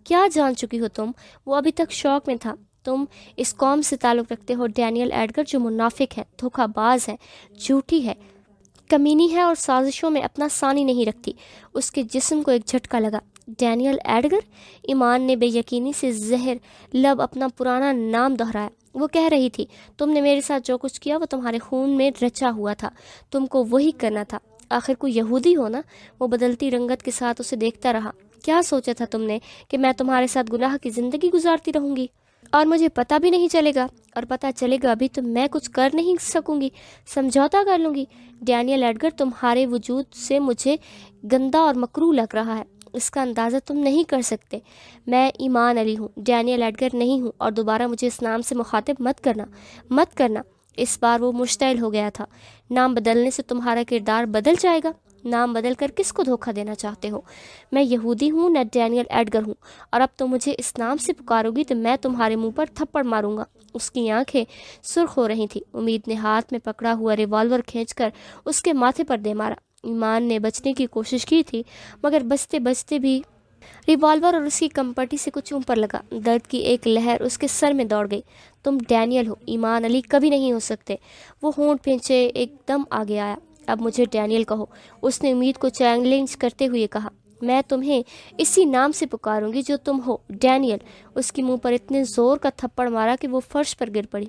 کیا جان چکی ہو تم؟ وہ ابھی تک شوق میں تھا۔ تم اس قوم سے تعلق رکھتے ہو، ڈینیل ایڈگر، جو منافق ہے، دھوکہ باز ہے، جھوٹی ہے، کمینی ہے اور سازشوں میں اپنا ثانی نہیں رکھتی۔ اس کے جسم کو ایک جھٹکا لگا۔ Daniel Edgar? ایمان نے بے یقینی سے زہر لب اپنا پرانا نام دہرایا۔ وہ کہہ رہی تھی، تم نے میرے ساتھ جو کچھ کیا وہ تمہارے خون میں رچا ہوا تھا، تم کو وہی کرنا تھا۔ آخر کوئی یہودی ہو نا؟ وہ بدلتی رنگت کے ساتھ اسے دیکھتا رہا۔ کیا سوچا تھا تم نے کہ میں تمہارے ساتھ گناہ کی زندگی گزارتی رہوں گی اور مجھے پتہ بھی نہیں چلے گا، اور پتہ چلے گا بھی تو میں کچھ کر نہیں سکوں گی، سمجھوتا کر لوں گی؟ ڈینیل ایڈگر، تمہارے وجود سے مجھے گندا اور مکروہ لگ رہا ہے، اس کا اندازہ تم نہیں کر سکتے۔ میں ایمان علی ہوں، ڈینیل ایڈگر نہیں ہوں، اور دوبارہ مجھے اس نام سے مخاطب مت کرنا۔ اس بار وہ مشتعل ہو گیا تھا۔ نام بدلنے سے تمہارا کردار بدل جائے گا؟ نام بدل کر کس کو دھوکہ دینا چاہتے ہو؟ میں یہودی ہوں نہ ڈینیل ایڈگر ہوں، اور اب تم مجھے اس نام سے پکارو گی تو میں تمہارے منہ پر تھپڑ ماروں گا۔ اس کی آنکھیں سرخ ہو رہی تھیں۔ امید نے ہاتھ میں پکڑا ہوا ریوالور کھینچ کر اس کے ماتھے پر دے مارا۔ ایمان نے بچنے کی کوشش کی تھی، مگر بچتے بچتے بھی ریوالور اور اس کی کمپٹی سے کچھ اوپر لگا۔ درد کی ایک لہر اس کے سر میں دوڑ گئی۔ تم ڈینیل ہو، ایمان علی کبھی نہیں ہو سکتے۔ وہ ہونٹ پھینچے ایک دم آگے آیا۔ اب مجھے ڈینیل کہو، اس نے امید کو چیلنج کرتے ہوئے کہا۔ میں تمہیں اسی نام سے پکاروں گی جو تم ہو، ڈینیل۔ اس کے منہ پر اتنے زور کا تھپڑ مارا کہ وہ فرش پر گر پڑی۔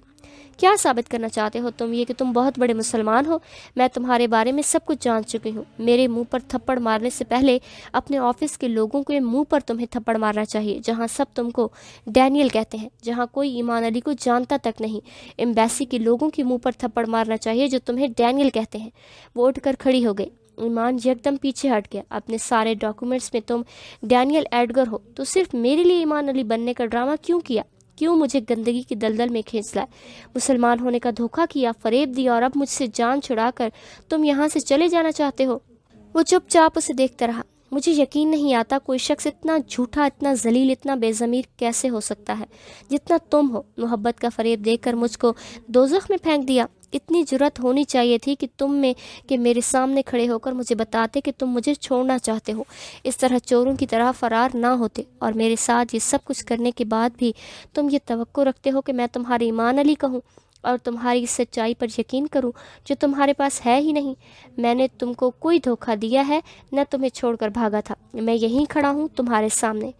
کیا ثابت کرنا چاہتے ہو تم؟ یہ کہ تم بہت بڑے مسلمان ہو؟ میں تمہارے بارے میں سب کچھ جان چکی ہوں۔ میرے منہ پر تھپڑ مارنے سے پہلے اپنے آفس کے لوگوں کے منہ پر تمہیں تھپڑ مارنا چاہیے، جہاں سب تم کو ڈینیل کہتے ہیں، جہاں کوئی ایمان علی کو جانتا تک نہیں۔ ایمبیسی کے لوگوں کے منہ پر تھپڑ مارنا چاہیے جو تمہیں ڈینیل کہتے ہیں۔ وہ اٹھ کر کھڑی ہو گئی۔ ایمان یکدم پیچھے ہٹ گیا۔ اپنے سارے ڈاکومنٹس میں تم ڈینیل ایڈگر ہو، تو صرف میرے لیے ایمان علی بننے کا ڈرامہ کیوں کیا؟ کیوں مجھے گندگی کی دلدل میں کھینچ لائے؟ مسلمان ہونے کا دھوکہ کیا، فریب دیا، اور اب مجھ سے جان چھڑا کر تم یہاں سے چلے جانا چاہتے ہو؟ وہ چپ چاپ اسے دیکھتا رہا۔ مجھے یقین نہیں آتا کوئی شخص اتنا جھوٹا، اتنا ذلیل، اتنا بے ضمیر کیسے ہو سکتا ہے جتنا تم ہو۔ محبت کا فریب دے کر مجھ کو دوزخ میں پھینک دیا۔ اتنی جرأت ہونی چاہیے تھی کہ تم میں کہ میرے سامنے کھڑے ہو کر مجھے بتاتے کہ تم مجھے چھوڑنا چاہتے ہو، اس طرح چوروں کی طرح فرار نہ ہوتے، اور میرے ساتھ یہ سب کچھ کرنے کے بعد بھی تم یہ توقع رکھتے ہو کہ میں تمہارے ایمان علی کہوں اور تمہاری اس سچائی پر یقین کروں جو تمہارے پاس ہے ہی نہیں۔ میں نے تم کو کوئی دھوکہ دیا ہے، نہ تمہیں چھوڑ کر بھاگا تھا۔ میں یہیں کھڑا ہوں تمہارے سامنے۔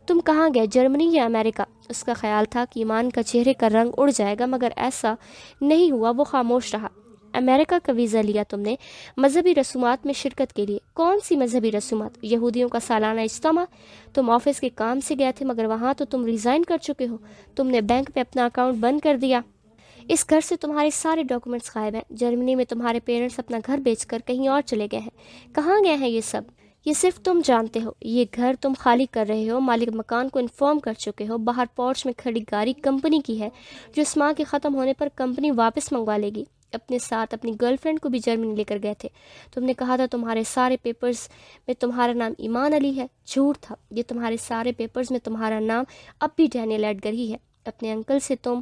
تم کہاں گئے، جرمنی یا امریکہ؟ اس کا خیال تھا کہ ایمان کا چہرے کا رنگ اڑ جائے گا، مگر ایسا نہیں ہوا۔ وہ خاموش رہا۔ امریکہ کا ویزا لیا تم نے؟ مذہبی رسومات میں شرکت کے لیے؟ کون سی مذہبی رسومات؟ یہودیوں کا سالانہ اجتماع؟ تم آفس کے کام سے گئے تھے، مگر وہاں تو تم ریزائن کر چکے ہو۔ تم نے بینک میں اپنا اکاؤنٹ بند کر دیا۔ اس گھر سے تمہارے سارے ڈاکومنٹس غائب ہیں۔ جرمنی میں تمہارے پیرنٹس اپنا گھر بیچ کر کہیں اور چلے گئے ہیں۔ کہاں گئے ہیں یہ سب؟ یہ صرف تم جانتے ہو۔ یہ گھر تم خالی کر رہے ہو، مالک مکان کو انفارم کر چکے ہو۔ باہر پورچ میں کھڑی گاڑی کمپنی کی ہے، جو اس ماہ کے ختم ہونے پر کمپنی واپس منگوا لے گی۔ اپنے ساتھ اپنی گرل فرینڈ کو بھی جرمنی لے کر گئے تھے۔ تم نے کہا تھا تمہارے سارے پیپرز میں تمہارا نام ایمان علی ہے۔ جھوٹ تھا یہ، تمہارے سارے پیپرز میں تمہارا نام اب بھی ڈینیل ایڈگر ہی ہے۔ اپنے انکل سے تم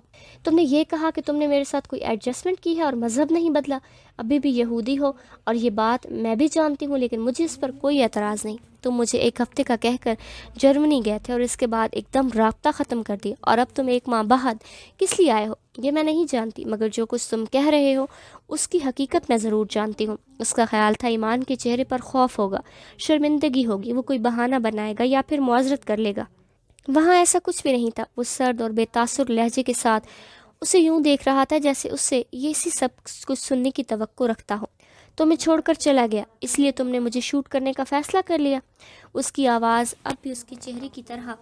نے یہ کہا کہ تم نے میرے ساتھ کوئی ایڈجسٹمنٹ کی ہے اور مذہب نہیں بدلا، ابھی بھی یہودی ہو، اور یہ بات میں بھی جانتی ہوں، لیکن مجھے اس پر کوئی اعتراض نہیں۔ تم مجھے ایک ہفتے کا کہہ کر جرمنی گئے تھے اور اس کے بعد ایک دم رابطہ ختم کر دیا، اور اب تم ایک ماہ بعد کس لیے آئے ہو یہ میں نہیں جانتی، مگر جو کچھ تم کہہ رہے ہو اس کی حقیقت میں ضرور جانتی ہوں۔ اس کا خیال تھا ایمان کے چہرے پر خوف ہوگا، شرمندگی ہوگی، وہ کوئی بہانہ بنائے گا یا پھر معذرت کر لے گا۔ وہاں ایسا کچھ بھی نہیں تھا۔ وہ سرد اور بے تاثر لہجے کے ساتھ اسے یوں دیکھ رہا تھا جیسے اس سے یہ اسی سب کچھ سننے کی توقع رکھتا ہو۔ تمہیں چھوڑ کر چلا گیا، اس لیے تم نے مجھے شوٹ کرنے کا فیصلہ کر لیا؟ اس کی آواز اب بھی اس کے چہرے کی طرح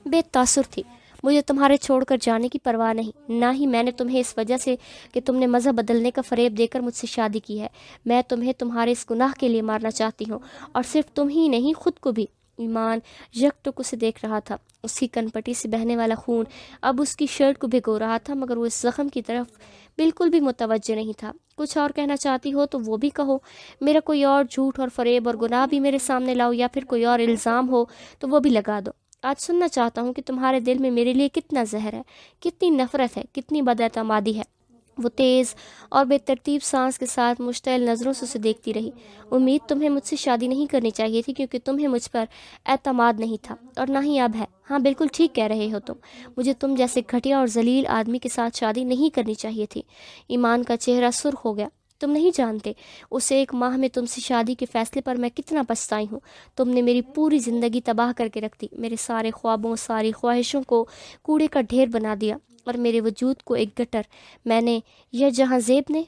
بے تاثر تھی۔ مجھے تمہارے چھوڑ کر جانے کی پرواہ نہیں، نہ ہی میں نے تمہیں اس وجہ سے کہ تم نے مذہب بدلنے کا فریب دے کر مجھ سے شادی کی ہے۔ میں تمہیں تمہارے اس گناہ کے لیے مارنا چاہتی ہوں، اور صرف تم ہی نہیں، خود کو بھی۔ ایمان یکٹک اسے دیکھ رہا تھا۔ اس کی کنپٹی سے بہنے والا خون اب اس کی شرٹ کو بھگو رہا تھا، مگر وہ اس زخم کی طرف بالکل بھی متوجہ نہیں تھا۔ کچھ اور کہنا چاہتی ہو تو وہ بھی کہو۔ میرا کوئی اور جھوٹ اور فریب اور گناہ بھی میرے سامنے لاؤ، یا پھر کوئی اور الزام ہو تو وہ بھی لگا دو۔ آج سننا چاہتا ہوں کہ تمہارے دل میں میرے لیے کتنا زہر ہے، کتنی نفرت ہے، کتنی بداعتمادی ہے۔ وہ تیز اور بے ترتیب سانس کے ساتھ مشتعل نظروں سے اسے دیکھتی رہی۔ امید تمہیں مجھ سے شادی نہیں کرنی چاہیے تھی، کیونکہ تمہیں مجھ پر اعتماد نہیں تھا، اور نہ ہی اب ہے۔ ہاں بالکل ٹھیک کہہ رہے ہو تم، مجھے تم جیسے گھٹیا اور ذلیل آدمی کے ساتھ شادی نہیں کرنی چاہیے تھی۔ ایمان کا چہرہ سرخ ہو گیا۔ تم نہیں جانتے اس 1 ماہ میں تم سے شادی کے فیصلے پر میں کتنا پچھتائی ہوں۔ تم نے میری پوری زندگی تباہ کر کے رکھ دی، میرے سارے خوابوں، ساری خواہشوں کو کوڑے کا ڈھیر بنا دیا اور میرے وجود کو ایک گٹر۔ میں نے، یہ جہاں زیب نے،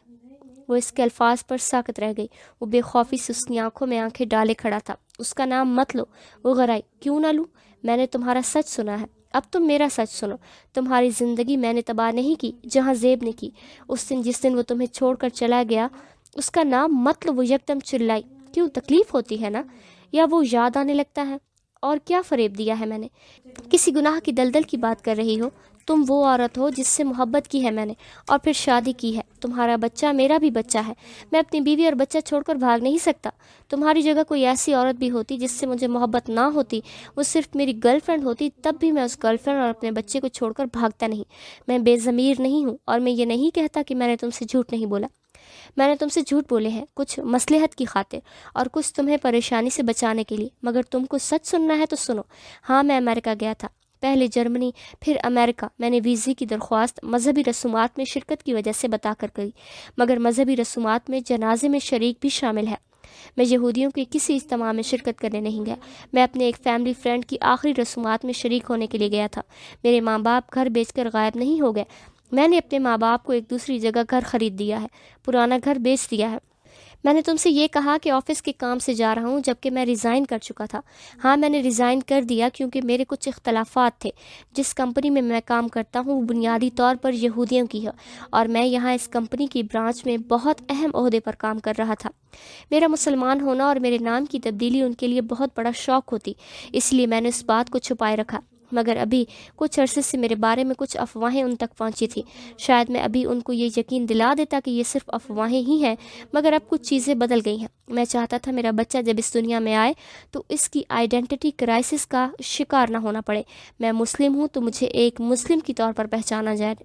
وہ اس کے الفاظ پر ساکت رہ گئی۔ وہ بے خوفی سے اس کی آنکھوں میں آنکھیں ڈالے کھڑا تھا۔ اس کا نام مت لو۔ وہ غرائی، کیوں نہ لوں؟ میں نے تمہارا سچ سنا ہے، اب تم میرا سچ سنو۔ تمہاری زندگی میں نے تباہ نہیں کی، جہاں زیب نے کی۔ اس دن جس دن وہ تمہیں چھوڑ کر چلا گیا، اس کا نام مت لو۔ وہ یکدم چلائی، کیوں تکلیف ہوتی ہے نا؟ یا وہ یاد آنے لگتا ہے؟ اور کیا فریب دیا ہے میں نے؟ کسی گناہ کی دلدل کی بات کر رہی ہو؟ تم وہ عورت ہو جس سے محبت کی ہے میں نے، اور پھر شادی کی ہے۔ تمہارا بچہ میرا بھی بچہ ہے، میں اپنی بیوی اور بچہ چھوڑ کر بھاگ نہیں سکتا۔ تمہاری جگہ کوئی ایسی عورت بھی ہوتی جس سے مجھے محبت نہ ہوتی، وہ صرف میری گرل فرینڈ ہوتی، تب بھی میں اس گرل فرینڈ اور اپنے بچے کو چھوڑ کر بھاگتا نہیں۔ میں بے ضمیر نہیں ہوں، اور میں یہ نہیں کہتا کہ میں نے تم سے جھوٹ نہیں بولا۔ میں نے تم سے جھوٹ بولے ہیں، کچھ مصلحت کی خاطر اور کچھ تمہیں پریشانی سے بچانے کے لیے، مگر تم کو سچ سننا ہے تو سنو۔ ہاں، میں امریکہ گیا تھا، پہلے جرمنی پھر امریکہ۔ میں نے ویزے کی درخواست مذہبی رسومات میں شرکت کی وجہ سے بتا کر گئی، مگر مذہبی رسومات میں جنازے میں شریک بھی شامل ہے۔ میں یہودیوں کے کسی اجتماع میں شرکت کرنے نہیں گیا، میں اپنے ایک فیملی فرینڈ کی آخری رسومات میں شریک ہونے کے لیے گیا تھا۔ میرے ماں باپ گھر بیچ کر غائب نہیں ہو گئے، میں نے اپنے ماں باپ کو ایک دوسری جگہ گھر خرید دیا ہے، پرانا گھر بیچ دیا ہے۔ میں نے تم سے یہ کہا کہ آفس کے کام سے جا رہا ہوں، جبکہ میں ریزائن کر چکا تھا۔ ہاں، میں نے ریزائن کر دیا کیونکہ میرے کچھ اختلافات تھے۔ جس کمپنی میں میں کام کرتا ہوں وہ بنیادی طور پر یہودیوں کی ہے، اور میں یہاں اس کمپنی کی برانچ میں بہت اہم عہدے پر کام کر رہا تھا۔ میرا مسلمان ہونا اور میرے نام کی تبدیلی ان کے لیے بہت بڑا شوق ہوتی، اس لیے میں نے اس بات کو چھپائے رکھا، مگر ابھی کچھ عرصے سے میرے بارے میں کچھ افواہیں ان تک پہنچی تھیں۔ شاید میں ابھی ان کو یہ یقین دلا دیتا کہ یہ صرف افواہیں ہی ہیں، مگر اب کچھ چیزیں بدل گئی ہیں۔ میں چاہتا تھا میرا بچہ جب اس دنیا میں آئے تو اس کی آئیڈینٹی کرائسس کا شکار نہ ہونا پڑے۔ میں مسلم ہوں تو مجھے ایک مسلم کی طور پر پہچانا جائے۔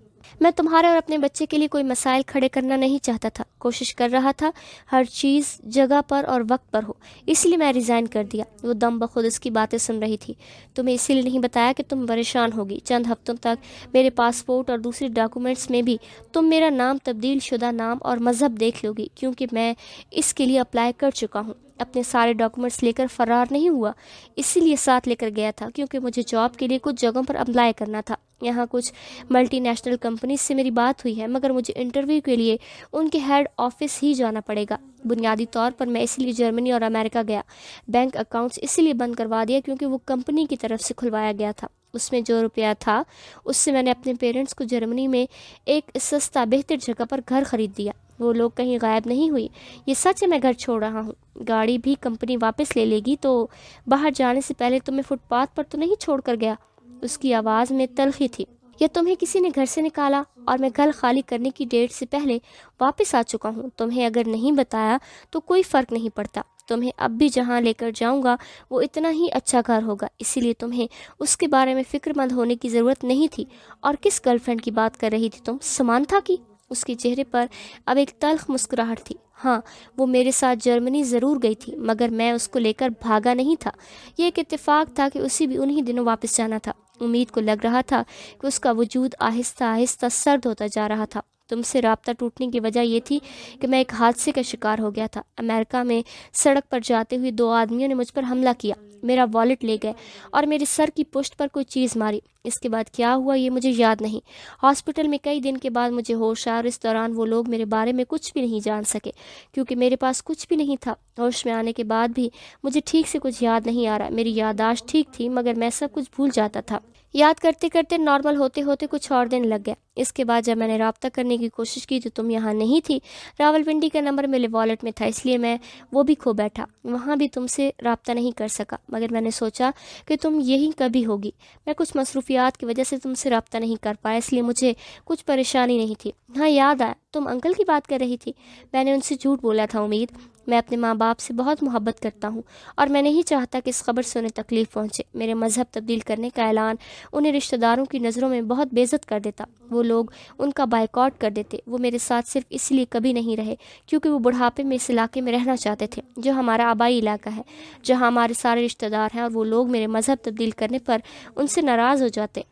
میں تمہارے اور اپنے بچے کے لیے کوئی مسائل کھڑے کرنا نہیں چاہتا تھا، کوشش کر رہا تھا ہر چیز جگہ پر اور وقت پر ہو، اس لیے میں ریزائن کر دیا۔ وہ دم بخود اس کی باتیں سن رہی تھی۔ تمہیں اسی لیے نہیں بتایا کہ تم پریشان ہوگی۔ چند ہفتوں تک میرے پاسپورٹ اور دوسری ڈاکومنٹس میں بھی تم میرا نام تبدیل شدہ نام اور مذہب دیکھ لو گی، کیونکہ میں اس کے لیے اپلائی کر چکا ہوں۔ اپنے سارے ڈاکومنٹس لے کر فرار نہیں ہوا، اسی لیے ساتھ لے کر گیا تھا، کیونکہ مجھے جاب کے لیے کچھ جگہوں پر اپلائی کرنا تھا۔ یہاں کچھ ملٹی نیشنل کمپنیز سے میری بات ہوئی ہے، مگر مجھے انٹرویو کے لیے ان کے ہیڈ آفس ہی جانا پڑے گا۔ بنیادی طور پر میں اس لیے جرمنی اور امریکہ گیا۔ بینک اکاؤنٹس اسی لیے بند کروا دیا کیونکہ وہ کمپنی کی طرف سے کھلوایا گیا تھا۔ اس میں جو روپیہ تھا اس سے میں نے اپنے پیرنٹس کو جرمنی میں ایک سستا بہتر جگہ پر گھر خرید دیا۔ وہ لوگ کہیں غائب نہیں ہوئی، یہ سچ ہے۔ میں گھر چھوڑ رہا ہوں، گاڑی بھی کمپنی واپس لے گی، تو باہر جانے سے پہلے تمہیں فٹ پاتھ پر تو نہیں چھوڑ کر گیا؟ اس کی آواز میں تلخی تھی۔ یا تمہیں کسی نے گھر سے نکالا اور میں گھر خالی کرنے کی ڈیٹ سے پہلے واپس آ چکا ہوں؟ تمہیں اگر نہیں بتایا تو کوئی فرق نہیں پڑتا، تمہیں اب بھی جہاں لے کر جاؤں گا وہ اتنا ہی اچھا گھر ہوگا، اسی لیے تمہیں اس کے بارے میں فکر مند ہونے کی ضرورت نہیں تھی۔ اور کس گرل فرینڈ کی بات کر رہی تھی تم؟ سمانتھا کی؟ اس کے چہرے پر اب ایک تلخ مسکراہٹ تھی۔ ہاں، وہ میرے ساتھ جرمنی ضرور گئی تھی، مگر میں اس کو لے کر بھاگا نہیں تھا۔ یہ ایک اتفاق تھا کہ اسی بھی انہی دنوں واپس جانا تھا۔ امید کو لگ رہا تھا کہ اس کا وجود آہستہ آہستہ سرد ہوتا جا رہا تھا۔ تم سے رابطہ ٹوٹنے کی وجہ یہ تھی کہ میں ایک حادثے کا شکار ہو گیا تھا۔ امریکہ میں سڑک پر جاتے ہوئے 2 آدمیوں نے مجھ پر حملہ کیا، میرا والیٹ لے گئے اور میرے سر کی پشت پر کوئی چیز ماری۔ اس کے بعد کیا ہوا یہ مجھے یاد نہیں۔ ہاسپٹل میں کئی دن کے بعد مجھے ہوش آیا، اور اس دوران وہ لوگ میرے بارے میں کچھ بھی نہیں جان سکے کیونکہ میرے پاس کچھ بھی نہیں تھا۔ ہوش میں آنے کے بعد بھی مجھے ٹھیک سے کچھ یاد نہیں آ رہا۔ میری یادداشت ٹھیک تھی مگر میں سب کچھ بھول جاتا تھا۔ یاد کرتے کرتے نارمل ہوتے ہوتے کچھ اور دن لگ گئے۔ اس کے بعد جب میں نے رابطہ کرنے کی کوشش کی تو تم یہاں نہیں تھی۔ راولپنڈی کا نمبر میرے والیٹ میں تھا، اس لیے میں وہ بھی کھو بیٹھا، وہاں بھی تم سے رابطہ نہیں کر سکا، مگر میں نے سوچا کہ تم یہی کبھی ہوگی۔ میں کچھ مصروفیات کی وجہ سے تم سے رابطہ نہیں کر پایا، اس لیے مجھے کچھ پریشانی نہیں تھی۔ ہاں، یاد آیا، تم انکل کی بات کر رہی تھی۔ میں نے ان سے جھوٹ بولا تھا امید۔ میں اپنے ماں باپ سے بہت محبت کرتا ہوں اور میں نہیں چاہتا کہ اس خبر سے انہیں تکلیف پہنچے۔ میرے مذہب تبدیل کرنے کا اعلان انہیں رشتہ داروں کی نظروں میں بہت بے عزت کر دیتا۔ وہ لوگ ان کا بائیکاٹ کر دیتے۔ وہ میرے ساتھ صرف اس لیے کبھی نہیں رہے کیونکہ وہ بڑھاپے میں اس علاقے میں رہنا چاہتے تھے جو ہمارا آبائی علاقہ ہے، جہاں ہمارے سارے رشتہ دار ہیں، اور وہ لوگ میرے مذہب تبدیل کرنے پر ان سے ناراض ہو جاتے۔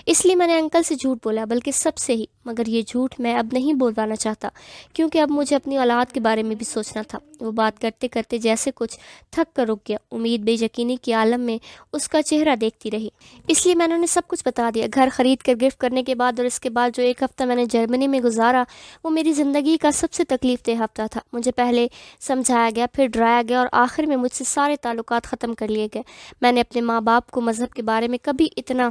اس لیے میں نے انکل سے جھوٹ بولا، بلکہ سب سے ہی، مگر یہ جھوٹ میں اب نہیں بولوانا چاہتا، کیونکہ اب مجھے اپنی اولاد کے بارے میں بھی سوچنا تھا۔ وہ بات کرتے کرتے جیسے کچھ تھک کر رک گیا۔ امید بے یقینی کے عالم میں اس کا چہرہ دیکھتی رہی۔ اس لیے میں نے انہیں سب کچھ بتا دیا۔ گھر خرید کر گفٹ کرنے کے بعد اور اس کے بعد جو ایک ہفتہ میں نے جرمنی میں گزارا، وہ میری زندگی کا سب سے تکلیف دہ ہفتہ تھا۔ مجھے پہلے سمجھایا گیا، پھر ڈرایا گیا، اور آخر میں مجھ سے سارے تعلقات ختم کر لیے گئے۔ میں نے اپنے ماں باپ کو مذہب کے بارے میں کبھی اتنا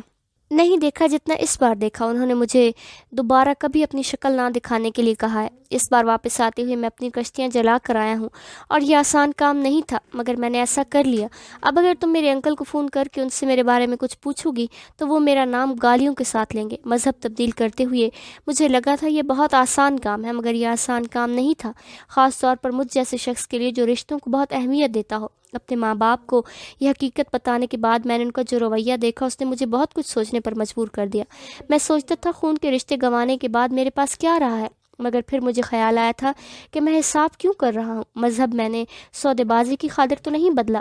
نہیں دیکھا جتنا اس بار دیکھا۔ انہوں نے مجھے دوبارہ کبھی اپنی شکل نہ دکھانے کے لیے کہا ہے۔ اس بار واپس آتے ہوئے میں اپنی کشتیاں جلا کر آیا ہوں، اور یہ آسان کام نہیں تھا، مگر میں نے ایسا کر لیا۔ اب اگر تم میرے انکل کو فون کر کے ان سے میرے بارے میں کچھ پوچھو گی تو وہ میرا نام گالیوں کے ساتھ لیں گے۔ مذہب تبدیل کرتے ہوئے مجھے لگا تھا یہ بہت آسان کام ہے، مگر یہ آسان کام نہیں تھا، خاص طور پر مجھ جیسے شخص کے لیے جو رشتوں کو بہت اہمیت دیتا ہو۔ اپنے ماں باپ کو یہ حقیقت بتانے کے بعد میں نے ان کا جو رویہ دیکھا، اس نے مجھے بہت کچھ سوچنے پر مجبور کر دیا۔ میں سوچتا تھا خون کے رشتے گنوانے کے بعد میرے پاس کیا رہا ہے، مگر پھر مجھے خیال آیا تھا کہ میں حساب کیوں کر رہا ہوں۔ مذہب میں نے سودے بازی کی خاطر تو نہیں بدلا۔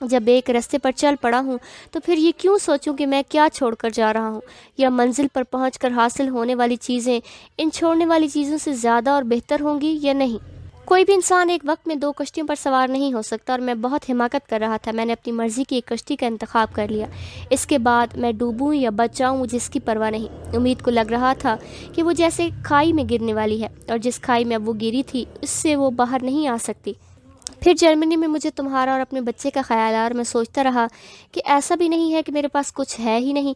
جب ایک راستے پر چل پڑا ہوں تو پھر یہ کیوں سوچوں کہ میں کیا چھوڑ کر جا رہا ہوں، یا منزل پر پہنچ کر حاصل ہونے والی چیزیں ان چھوڑنے والی چیزوں سے زیادہ اور بہتر ہوں گی یا نہیں۔ کوئی بھی انسان ایک وقت میں 2 کشتیوں پر سوار نہیں ہو سکتا، اور میں بہت حماقت کر رہا تھا۔ میں نے اپنی مرضی کی ایک کشتی کا انتخاب کر لیا۔ اس کے بعد میں ڈوبوں یا بچ جاؤں مجھے اس کی پرواہ نہیں۔ امید کو لگ رہا تھا کہ وہ جیسے کھائی میں گرنے والی ہے، اور جس کھائی میں اب وہ گری تھی اس سے وہ باہر نہیں آ سکتی۔ پھر جرمنی میں مجھے تمہارا اور اپنے بچے کا خیال آیا، اور میں سوچتا رہا کہ ایسا بھی نہیں ہے کہ میرے پاس کچھ ہے ہی نہیں۔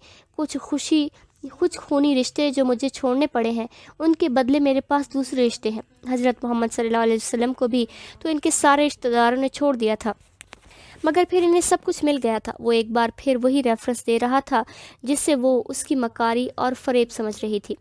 کچھ خونی رشتے جو مجھے چھوڑنے پڑے ہیں، ان کے بدلے میرے پاس دوسرے رشتے ہیں۔ حضرت محمد صلی اللہ علیہ وسلم کو بھی تو ان کے سارے رشتہ داروں نے چھوڑ دیا تھا، مگر پھر انہیں سب کچھ مل گیا تھا۔ وہ ایک بار پھر وہی ریفرنس دے رہا تھا جس سے وہ اس کی مکاری اور فریب سمجھ رہی تھی۔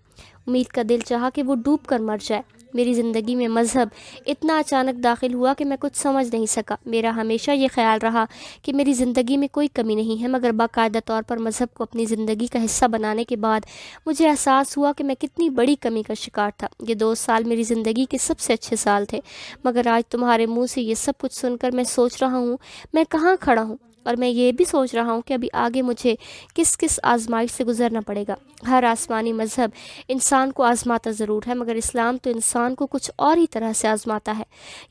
امید کا دل چاہا کہ وہ ڈوب کر مر جائے۔ میری زندگی میں مذہب اتنا اچانک داخل ہوا کہ میں کچھ سمجھ نہیں سکا۔ میرا ہمیشہ یہ خیال رہا کہ میری زندگی میں کوئی کمی نہیں ہے، مگر باقاعدہ طور پر مذہب کو اپنی زندگی کا حصہ بنانے کے بعد مجھے احساس ہوا کہ میں کتنی بڑی کمی کا شکار تھا۔ یہ 2 سال میری زندگی کے سب سے اچھے سال تھے، مگر آج تمہارے منہ سے یہ سب کچھ سن کر میں سوچ رہا ہوں میں کہاں کھڑا ہوں، اور میں یہ بھی سوچ رہا ہوں کہ ابھی آگے مجھے کس کس آزمائش سے گزرنا پڑے گا۔ ہر آسمانی مذہب انسان کو آزماتا ضرور ہے، مگر اسلام تو انسان کو کچھ اور ہی طرح سے آزماتا ہے۔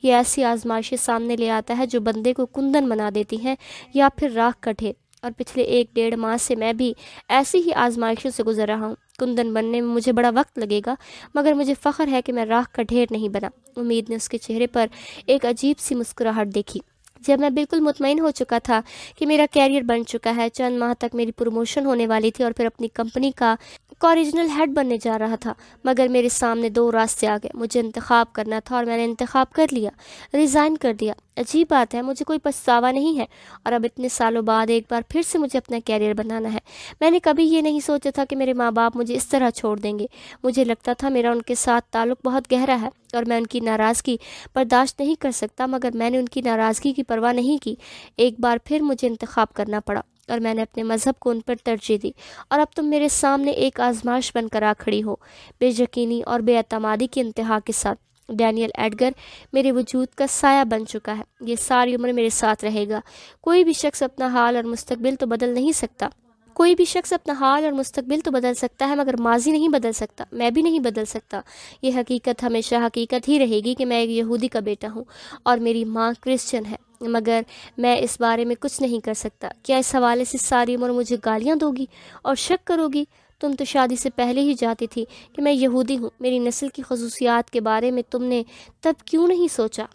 یہ ایسی آزمائشیں سامنے لے آتا ہے جو بندے کو کندن بنا دیتی ہیں یا پھر راکھ کا ڈھیر، اور پچھلے 1 ماہ سے میں بھی ایسی ہی آزمائشوں سے گزر رہا ہوں۔ کندن بننے میں مجھے بڑا وقت لگے گا، مگر مجھے فخر ہے کہ میں راکھ کا ڈھیر نہیں بنا۔ امید نے اس کے چہرے پر ایک عجیب سی مسکراہٹ دیکھی۔ جب میں بالکل مطمئن ہو چکا تھا کہ میرا کیریئر بن چکا ہے، چند ماہ تک میری پروموشن ہونے والی تھی اور پھر اپنی کمپنی کا اوریجنل ہیڈ بننے جا رہا تھا، مگر میرے سامنے 2 راستے آ گئے۔ مجھے انتخاب کرنا تھا، اور میں نے انتخاب کر لیا، ریزائن کر دیا۔ عجیب بات ہے، مجھے کوئی پچھتاوا نہیں ہے، اور اب اتنے سالوں بعد ایک بار پھر سے مجھے اپنا کیریئر بنانا ہے۔ میں نے کبھی یہ نہیں سوچا تھا کہ میرے ماں باپ مجھے اس طرح چھوڑ دیں گے۔ مجھے لگتا تھا میرا ان کے ساتھ تعلق بہت گہرا ہے، اور میں ان کی ناراضگی برداشت نہیں کر سکتا، مگر میں نے ان کی ناراضگی کی پرواہ نہیں کی۔ ایک بار پھر مجھے انتخاب کرنا پڑا، اور میں نے اپنے مذہب کو ان پر ترجیح دی۔ اور اب تم میرے سامنے ایک آزمائش بن کر آ کھڑی ہو، بے یقینی اور بے اعتمادی کی انتہا کے ساتھ۔ ڈینیل ایڈگر میرے وجود کا سایہ بن چکا ہے، یہ ساری عمر میرے ساتھ رہے گا۔ کوئی بھی شخص اپنا حال اور مستقبل تو بدل نہیں سکتا، مگر ماضی نہیں بدل سکتا، میں بھی نہیں بدل سکتا۔ یہ حقیقت ہمیشہ حقیقت ہی رہے گی کہ میں ایک یہودی کا بیٹا ہوں، اور میری ماں کرسچن ہے، مگر میں اس بارے میں کچھ نہیں کر سکتا۔ کیا اس حوالے سے ساری عمر مجھے گالیاں دو گی اور شک کرو گی؟ تم تو شادی سے پہلے ہی جانتی تھی کہ میں یہودی ہوں۔ میری نسل کی خصوصیات کے بارے میں تم نے تب کیوں نہیں سوچا؟